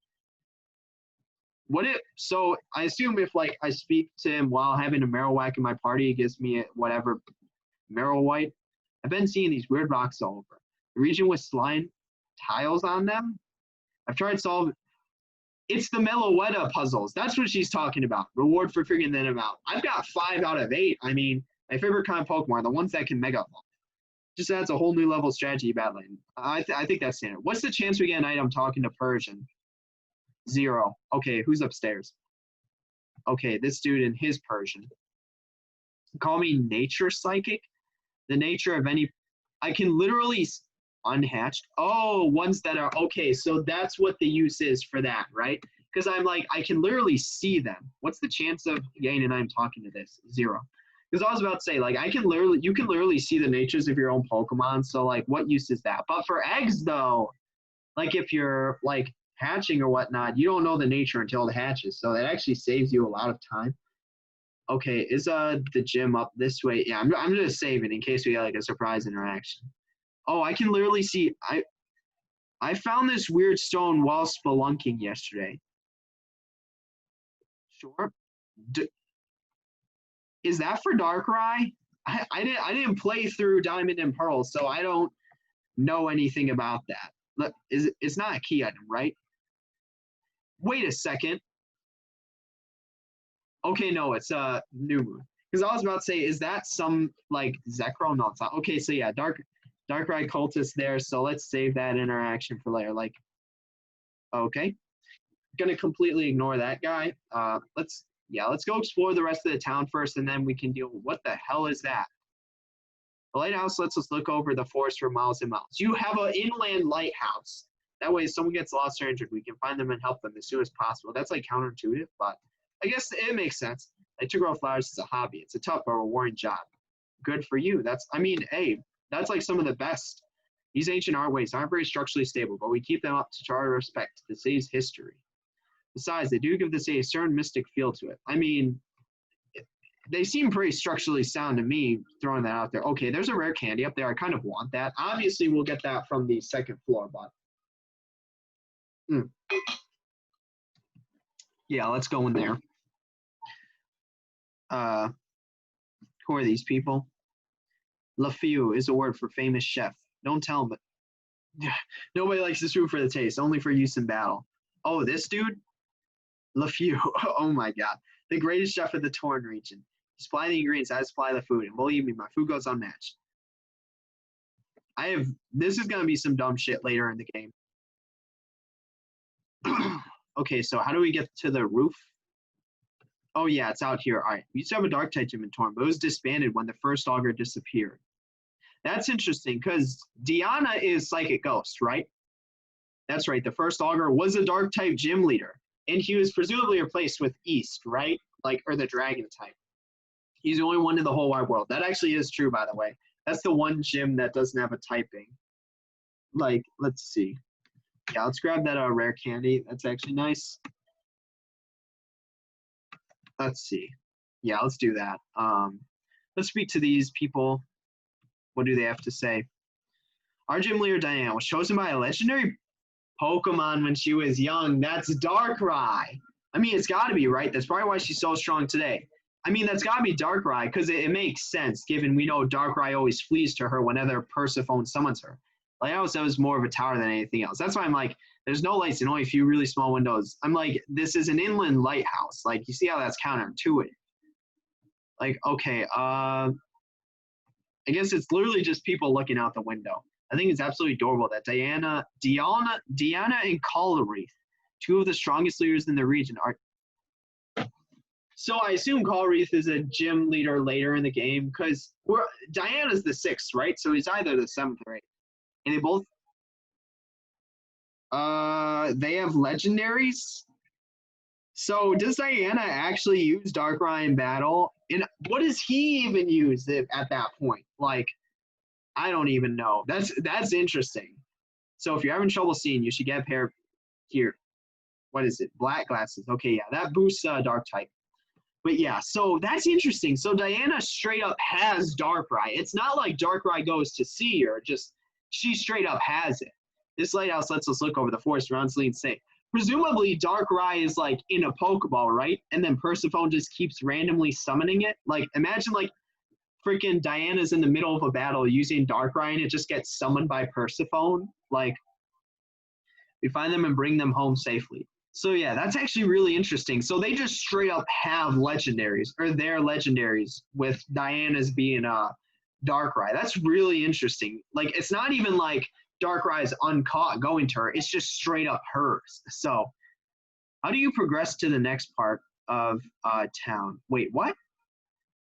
So I assume if, like, I speak to him while having a Marowak in my party, it gives me whatever Marowite. I've been seeing these weird rocks all over. The region with slime tiles on them. I've tried solving. It's the Meloetta puzzles. That's what she's talking about. Reward for figuring them out. I've got 5 out of 8. I mean, my favorite kind of Pokemon are the ones that can Mega Evolve. Just adds a whole new level of strategy battling. I think that's standard. What's the chance we get an item talking to Persian? 0. Okay, who's upstairs? Okay, this dude and his Persian. Call me Nature Psychic. The nature of any. I can literally unhatched. Oh, ones that are okay. So that's what the use is for that, right? Because I'm like, I can literally see them. What's the chance of getting an item talking to this? 0. Because I was about to say, like, you can literally see the natures of your own Pokemon. So, like, what use is that? But for eggs, though, like, if you're, like, hatching or whatnot, you don't know the nature until it hatches. So that actually saves you a lot of time. Okay, is the gym up this way? Yeah, I'm just saving in case we get, like, a surprise interaction. Oh, I can literally see. I found this weird stone while spelunking yesterday. Sure. Is that for Darkrai? I didn't play through Diamond and Pearl, so I don't know anything about that. Look, it's not a key item, right? Wait a second. Okay, no, it's New Moon. Because I was about to say, is that some like Zekrom? No, it's not. Okay, so yeah, Darkrai Cultist there. So let's save that interaction for later. Like, okay, gonna completely ignore that guy. Let's go explore the rest of the town first, and then we can deal with what the hell is that? The lighthouse lets us look over the forest for miles and miles. You have an inland lighthouse. That way, if someone gets lost or injured, we can find them and help them as soon as possible. That's like counterintuitive, but I guess it makes sense. Like, to grow flowers is a hobby. It's a tough but rewarding job. Good for you. Hey, that's like some of the best. These ancient artways aren't very structurally stable, but we keep them up to our respect to the city's history. Besides, they do give the city a certain mystic feel to it. I mean, they seem pretty structurally sound to me, throwing that out there. Okay, there's a rare candy up there. I kind of want that. Obviously, we'll get that from the second floor, but yeah, let's go in there. Who are these people? LeFew is a word for famous chef. Don't tell him, but nobody likes this food for the taste, only for use in battle. Oh, this dude? LeFew. Oh my god. The greatest chef of the Torn region. Supply the ingredients, I supply the food, and believe me, my food goes unmatched. This is gonna be some dumb shit later in the game. Okay, so how do we get to the roof? Oh yeah, it's out here. All right, we used to have a dark type gym in Torn, but it was disbanded when the first augur disappeared. That's interesting because Diana is Psychic Ghost, right? That's right. The first augur was a dark type gym leader, and he was presumably replaced with East, right? like, or the dragon type. He's the only one in the whole wide world. That actually is true, by the way. That's the one gym that doesn't have a typing. Like, let's see. Yeah, let's grab that rare candy. That's actually nice. Let's see. Yeah, let's do that. Let's speak to these people. What do they have to say? Our gym leader, Diana, was chosen by a legendary Pokemon when she was young. That's Darkrai. I mean, it's got to be, right? That's probably why she's so strong today. I mean, that's got to be Darkrai because it makes sense given we know Darkrai always flees to her whenever Persephone summons her. Like, I always said, it was more of a tower than anything else. That's why I'm like, there's no lights and only a few really small windows. I'm like, this is an inland lighthouse. Like, you see how that's counterintuitive. Like, okay, I guess it's literally just people looking out the window. I think it's absolutely adorable that Diana, and Colreath, two of the strongest leaders in the region, are. So I assume Colreath is a gym leader later in the game because Diana's the 6th, right? So he's either the 7th or 8th. And they both they have legendaries. So does Diana actually use Darkrai in battle? And what does he even use at that point? Like, I don't even know. That's interesting. So if you're having trouble seeing, you should get a pair here. What is it? Black glasses. Okay, yeah, that boosts Dark type. But yeah, so that's interesting. So Diana straight up has Darkrai. It's not like Darkrai goes to see her. Just she straight up has it. This lighthouse lets us look over the forest around Celine State. Presumably, Darkrai is like in a Pokeball, right? And then Persephone just keeps randomly summoning it. Like, imagine like freaking Diana's in the middle of a battle using Darkrai and it just gets summoned by Persephone. Like, we find them and bring them home safely. So yeah, that's actually really interesting. So they just straight up have legendaries, or their legendaries, with Diana's being Darkrai. That's really interesting. Like, it's not even like Darkrai is uncaught going to her. It's just straight up hers. So how do you progress to the next part of town? Wait, what?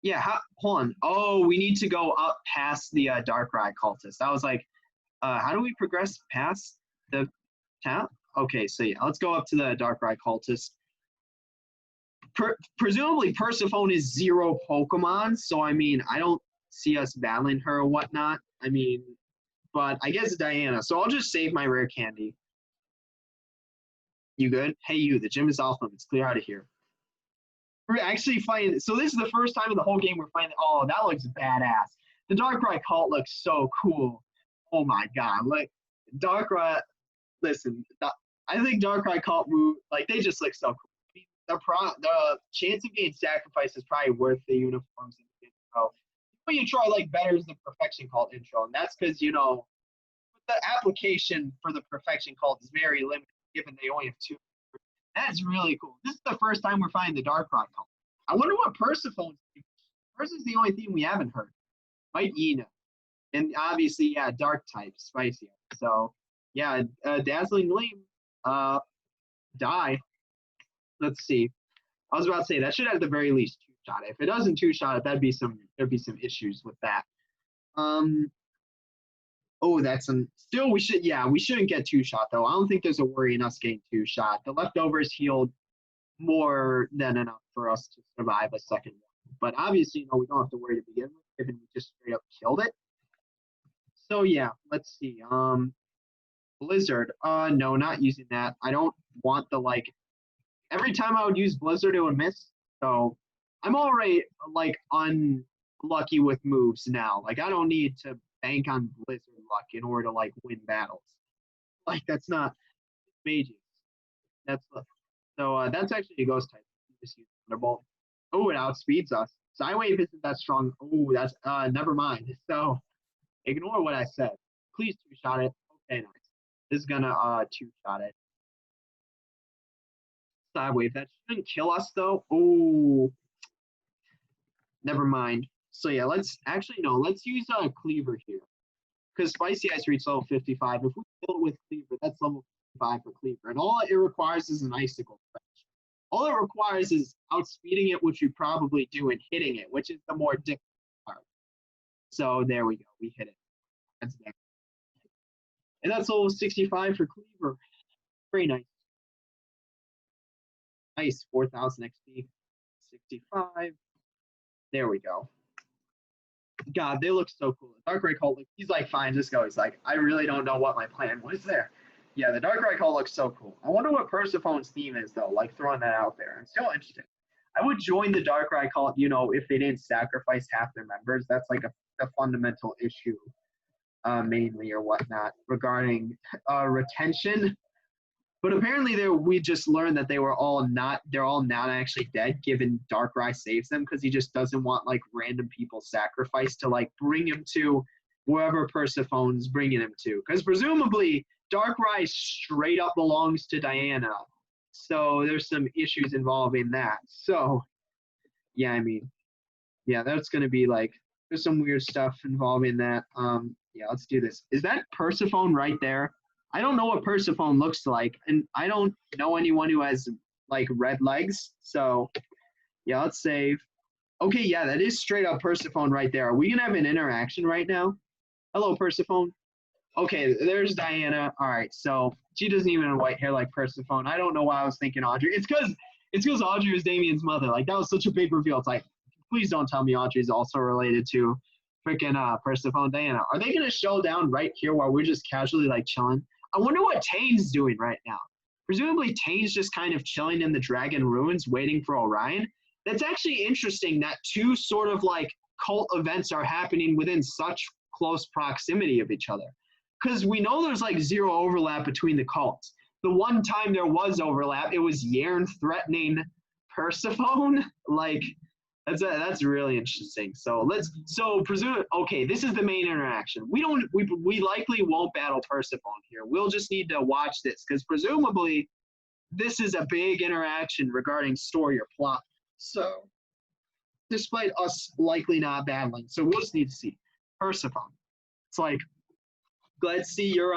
Yeah, hold on. Oh, we need to go up past the Darkrai cultist. I was like, how do we progress past the town? Okay, so yeah, let's go up to the Darkrai cultist. Presumably, Persephone is 0 Pokemon, so I mean, I don't see us battling her or whatnot. I mean, but I guess Diana. So I'll just save my rare candy. You good? Hey, you. The gym is off limits. Clear out of here. We're actually fighting. So this is the first time in the whole game we're fighting. Oh, that looks badass. The Darkrai cult looks so cool. Oh my god! Like Darkrai. Listen, I think Darkrai cult move. Like they just look so cool. The chance of getting sacrificed is probably worth the uniforms in the intro. But you try like better is the Perfection Cult intro, and that's because the application for the Perfection Cult is very limited, given they only have 2. That's really cool. This is the first time we're finding the Darkrai cult. I wonder what Persephone's theme. Hers is the only theme we haven't heard. Might Ina. And obviously, yeah, Dark type, Spicy. So, yeah, Dazzling Gleam, die. Let's see. I was about to say that should at the very least 2-shot. If it doesn't 2-shot, there'd be some issues with that. Oh, that's still we shouldn't get 2-shot though. I don't think there's a worry in us getting 2-shot. The leftovers healed more than enough for us to survive a second one. But obviously, we don't have to worry to begin with, given we just straight up killed it. So yeah, let's see. Blizzard. No, not using that. I don't want the every time I would use Blizzard, it would miss. So I'm already unlucky with moves now. Like I don't need to bank on Blizzard luck in order to win battles. That's not mages. That's that's actually a ghost type. Just use Thunderbolt. Oh, it outspeeds us. Psywave isn't that strong. Oh, that's never mind. So ignore what I said. Please 2-shot it. Okay, nice. This is gonna 2-shot it. Psywave. That shouldn't kill us though. Oh, never mind. So yeah, let's use Cleaver here. Because Spicy Ice reached level 55. If we kill it with Cleaver, that's level 55 for Cleaver. And all it requires is an Icicle Crash. All it requires is outspeeding it, which we probably do, and hitting it, which is the more difficult part. So there we go. We hit it. That's there. And that's level 65 for Cleaver. Very nice. Nice. 4,000 XP. 65. There we go. God, they look so cool. The Dark Ray Cult, he's like, fine, just go. He's like, I really don't know what my plan was there. Yeah, the Dark Ray Cult looks so cool. I wonder what Persephone's theme is, though, like throwing that out there. I'm still interested. I would join the Dark Ray Cult, you know, if they didn't sacrifice half their members. That's like a fundamental issue, mainly, or whatnot, regarding retention. But apparently, we just learned that they're all not actually dead, given Darkrai saves them, because he just doesn't want like random people sacrificed to like bring him to wherever Persephone's bringing him to. Because presumably Darkrai straight up belongs to Diana, so there's some issues involving that. So yeah, I mean, yeah, that's gonna be like there's some weird stuff involving that. Yeah, let's do this. Is that Persephone right there? I don't know what Persephone looks like, and I don't know anyone who has like red legs. So yeah, let's save. Okay, yeah, that is straight up Persephone right there. Are we gonna have an interaction right now? Hello, Persephone. Okay, there's Diana. All right, so she doesn't even have white hair like Persephone. I don't know why I was thinking Audrey. It's because Audrey was Damien's mother. Like that was such a big reveal. It's like, please don't tell me Audrey's also related to freaking Persephone Diana. Are they gonna show down right here while we're just casually like chilling? I wonder what Tane's doing right now. Presumably Tane's just kind of chilling in the Dragon Ruins waiting for Orion. That's actually interesting that two sort of like cult events are happening within such close proximity of each other. Because we know there's like zero overlap between the cults. The one time there was overlap, it was Yern threatening Persephone. Like, that's really interesting. So okay, this is the main interaction. We likely won't battle Persephone here. We'll just need to watch this because presumably this is a big interaction regarding story or plot. So despite us likely not battling, so we'll just need to see Persephone. It's like, glad to see your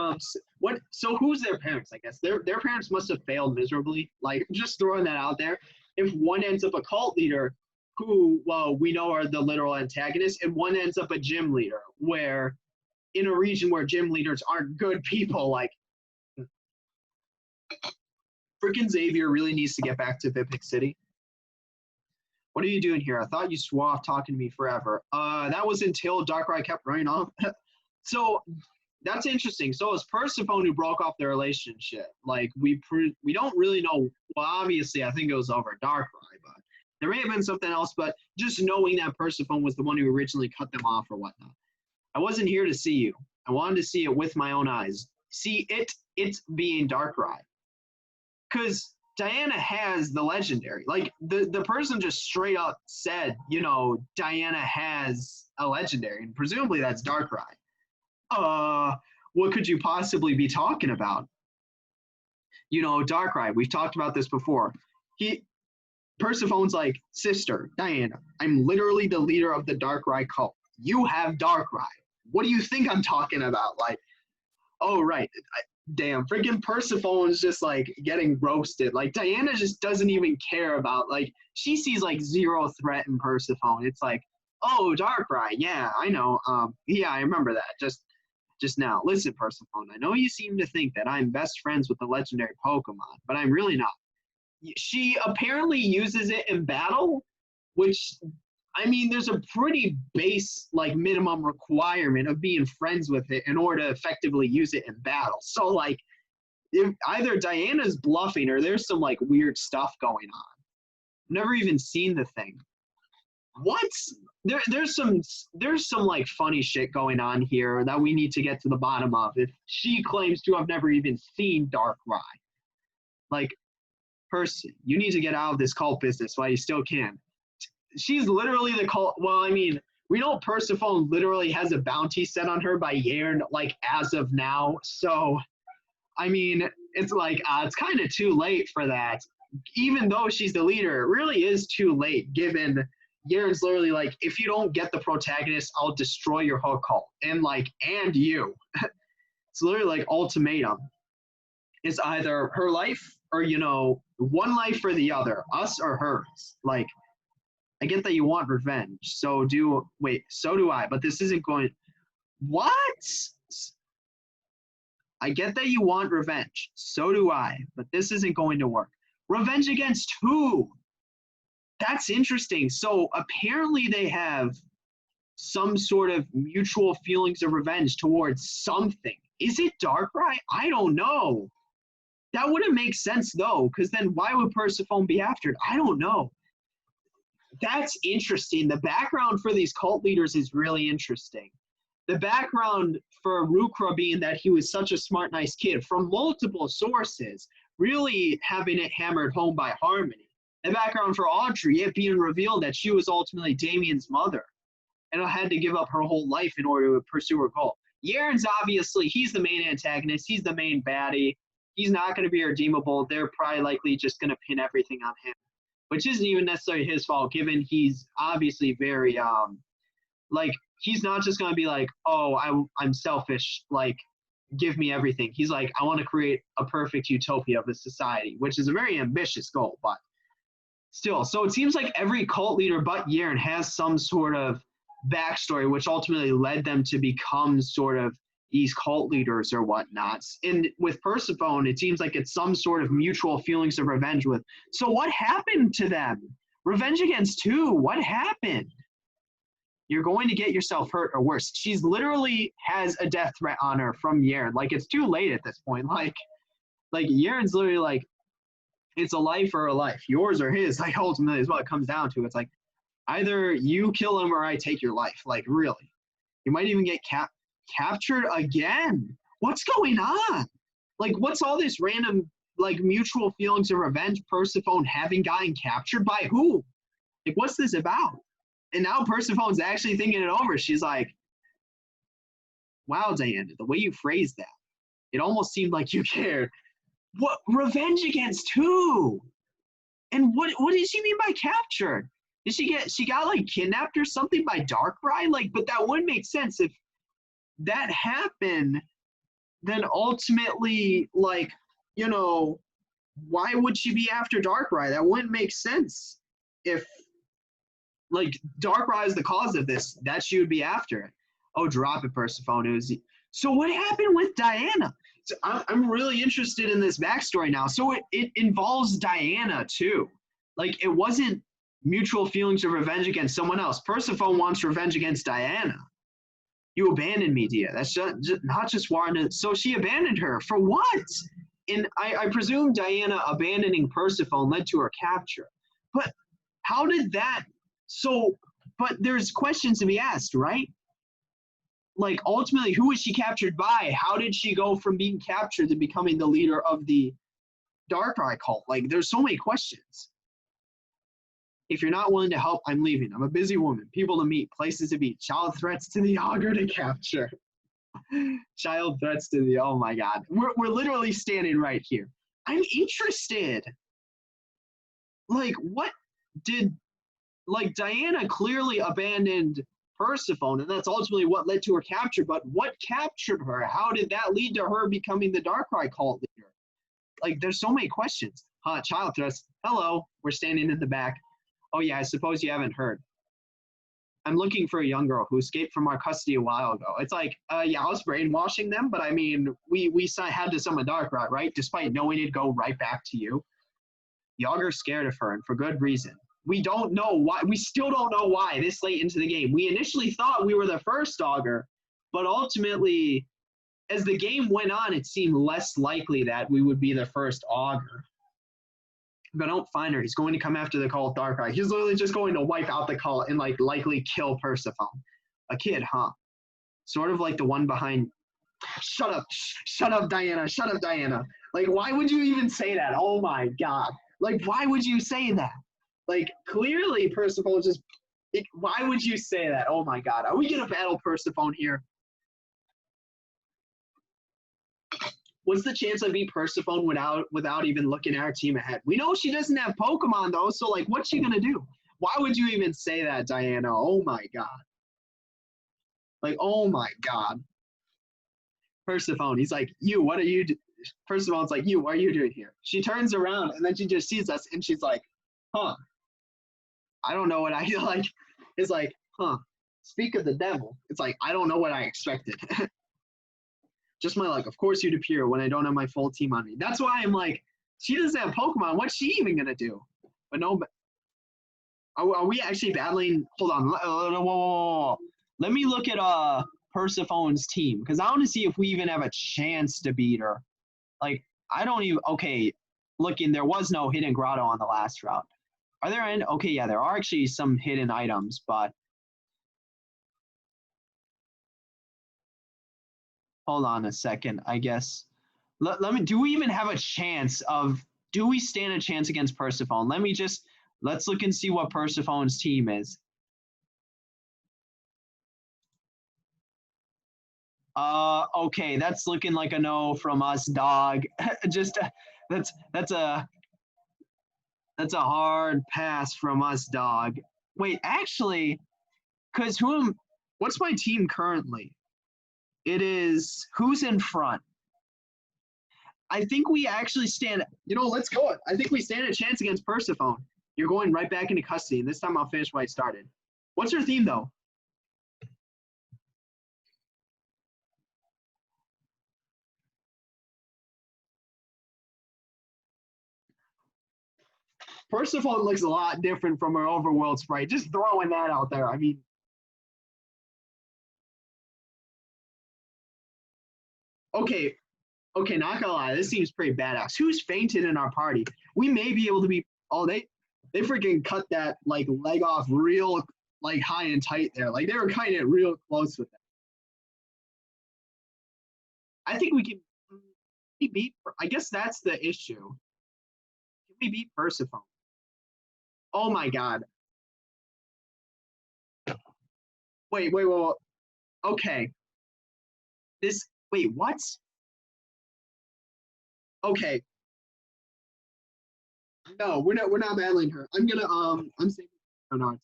what. So who's their parents? I guess their parents must have failed miserably. Like just throwing that out there. If one ends up a cult leader, who, well, we know are the literal antagonists, and one ends up a gym leader, where in a region where gym leaders aren't good people, like freaking Xavier really needs to get back to Vipic City. What are you doing here? I thought you swore off talking to me forever. That was until Darkrai kept running off. So that's interesting. So it's Persephone who broke off their relationship. Like we don't really know. Well, obviously, I think it was over Darkrai, but there may have been something else. But just knowing that Persephone was the one who originally cut them off or whatnot. I wasn't here to see you. I wanted to see it with my own eyes. See it being Darkrai. Because Diana has the legendary. Like the person just straight up said, you know, Diana has a legendary, and presumably that's Darkrai. What could you possibly be talking about? You know, Darkrai, we've talked about this before. Persephone's like, sister, Diana, I'm literally the leader of the Darkrai cult. You have Darkrai. What do you think I'm talking about? Like, oh, right. Damn, freaking Persephone's just like getting roasted. Like, Diana just doesn't even care about, like, she sees like zero threat in Persephone. It's like, oh, Darkrai, yeah, I know. Yeah, I remember that. Just now. Listen, Persephone, I know you seem to think that I'm best friends with the legendary Pokemon, but I'm really not. She apparently uses it in battle, which, I mean, there's a pretty base, like, minimum requirement of being friends with it in order to effectively use it in battle. So, like, if either Diana's bluffing or there's some, like, weird stuff going on. Never even seen the thing. What? There's some like funny shit going on here that we need to get to the bottom of. If she claims to have never even seen Darkrai, like, person, you need to get out of this cult business while you still can. She's literally the cult. Well, I mean, we know Persephone literally has a bounty set on her by Yern, like as of now. So, I mean, it's like it's kind of too late for that. Even though she's the leader, it really is too late given. Yern's literally like, if you don't get the protagonist, I'll destroy your whole cult. And you. It's literally like ultimatum. It's either her life or, you know, one life or the other, us or hers. Like, I get that you want revenge. So do I, but this isn't going. What? I get that you want revenge. So do I, but this isn't going to work. Revenge against who? That's interesting. So apparently they have some sort of mutual feelings of revenge towards something. Is it Darkrai? I don't know. That wouldn't make sense though, because then why would Persephone be after it? I don't know. That's interesting. The background for these cult leaders is really interesting. The background for Rukra being that he was such a smart, nice kid from multiple sources, really having it hammered home by Harmony. The background for Audrey, it being revealed that she was ultimately Damien's mother and had to give up her whole life in order to pursue her goal. Yaren's obviously, he's the main antagonist. He's the main baddie. He's not going to be redeemable. They're probably likely just going to pin everything on him, which isn't even necessarily his fault, given he's obviously very, like, he's not just going to be like, oh, I'm selfish, like, give me everything. He's like, I want to create a perfect utopia of a society, which is a very ambitious goal, but still. So it seems like every cult leader but Yaren has some sort of backstory, which ultimately led them to become sort of these cult leaders or whatnot. And with Persephone, it seems like it's some sort of mutual feelings of revenge with. So what happened to them? Revenge against who? What happened? You're going to get yourself hurt or worse. She's literally has a death threat on her from Yaren. Like, it's too late at this point. Like Yaren's literally like, it's a life or a life. Yours or his. Like, ultimately is what it comes down to. It's like, either you kill him or I take your life. Like, really. You might even get captured again. What's going on? Like, what's all this random, like, mutual feelings of revenge Persephone having gotten captured by who? Like, what's this about? And now Persephone's actually thinking it over. She's like, wow, Diana, the way you phrased that, it almost seemed like you cared. What? Revenge against who? And what did she mean by captured? Did she got like kidnapped or something by Darkrai? Like, but that wouldn't make sense if that happened. Then ultimately, like, you know, why would she be after Darkrai? That wouldn't make sense. If like Darkrai is the cause of this, that she would be after it. Oh, drop it, Persephone. So what happened with Diana? So I'm really interested in this backstory now. So it involves Diana too. Like, it wasn't mutual feelings of revenge against someone else. Persephone wants revenge against Diana. You abandoned me, Dia. That's not just wanted. So she abandoned her for what? And I presume Diana abandoning Persephone led to her capture. But how did that? So, but there's questions to be asked, right? Like, ultimately, who was she captured by? How did she go from being captured to becoming the leader of the Darkrai cult? Like, there's so many questions. If you're not willing to help, I'm leaving. I'm a busy woman. People to meet, places to be. Child threats to the augur to capture. Child threats to the, oh my God. We're literally standing right here. I'm interested. Like, what did, like, Diana clearly abandoned Persephone, and that's ultimately what led to her capture, but what captured her? How did that lead to her becoming the Darkrai cult leader? Like, there's so many questions. Child threats. Hello, we're standing in the back. Oh yeah, I suppose you haven't heard. I'm looking for a young girl who escaped from our custody a while ago. It's like, yeah, I was brainwashing them, but I mean, we had to summon Darkrai, right? Despite knowing it'd go right back to you. The augur's scared of her, and for good reason. We don't know why. We still don't know why this late into the game. We initially thought we were the first augur, but ultimately, as the game went on, it seemed less likely that we would be the first augur. If I don't find her, he's going to come after the cult Darkrai. He's literally just going to wipe out the cult and, like, likely kill Persephone. A kid, huh? Sort of like the one behind... Shut up, Diana. Shut up, Diana. Like, why would you even say that? Oh, my God. Like, why would you say that? Like, clearly, Persephone just... why would you say that? Oh, my God. Are we going to battle Persephone here? What's the chance of beat Persephone without even looking at our team ahead? We know she doesn't have Pokemon, though, so, like, what's she going to do? Why would you even say that, Diana? Oh, my God. Like, oh, my God. Persephone, he's like, you, what are you doing? Persephone's like, you, what are you doing here? She turns around, and then she just sees us, and she's like, huh. I don't know what I like. It's like, huh. Speak of the devil. It's like, I don't know what I expected. Just my luck. Of course you'd appear when I don't have my full team on me. That's why I'm like, she doesn't have Pokemon. What's she even going to do? But no, Are we actually battling? Hold on. Whoa. Let me look at Persephone's team because I want to see if we even have a chance to beat her. Like, I don't even. Okay, looking, there was no hidden grotto on the last route. Are there any? Okay, yeah, there are actually some hidden items, but hold on a second. I guess. Let me. Do we even have a chance of? Do we stand a chance against Persephone? Let's look and see what Persephone's team is. Okay, that's looking like a no from us, dog. Just that's a hard pass from us, dog. Wait, actually, because what's my team currently? It is who's in front. I think we actually stand. Let's go. I think we stand a chance against Persephone. You're going right back into custody, and this time I'll finish what I started. What's your theme though? Persephone looks a lot different from our overworld sprite. Just throwing that out there. I mean, okay, not gonna lie, this seems pretty badass. Who's fainted in our party? We may be able to be. Oh, they freaking cut that like leg off real like high and tight there. Like they were kind of real close with that. I think we can beat. I guess that's the issue. Can we beat Persephone? Oh my god. Wait. Okay. Wait, what? Okay. No, we're not battling her. I'm saving. Oh no,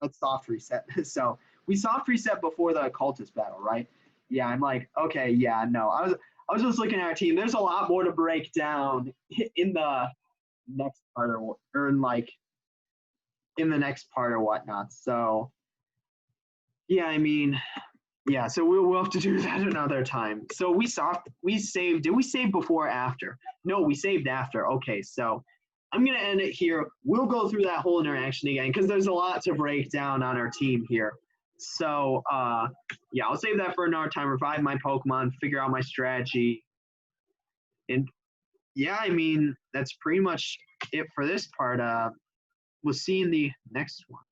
let's soft reset. So we soft reset before the cultist battle, right? Yeah, I'm like, okay, yeah, no. I was just looking at our team. There's a lot more to break down in the next part or in the next part or whatnot. So yeah, I mean, yeah, so we'll have to do that another time. So we saved. Did we save before or after? No, we saved after. Okay, so I'm gonna end it here. We'll go through that whole interaction again because there's a lot to break down on our team here. So yeah, I'll save that for another time. Revive my Pokemon, figure out my strategy, and yeah, I mean that's pretty much it for this part. We'll see you in the next one.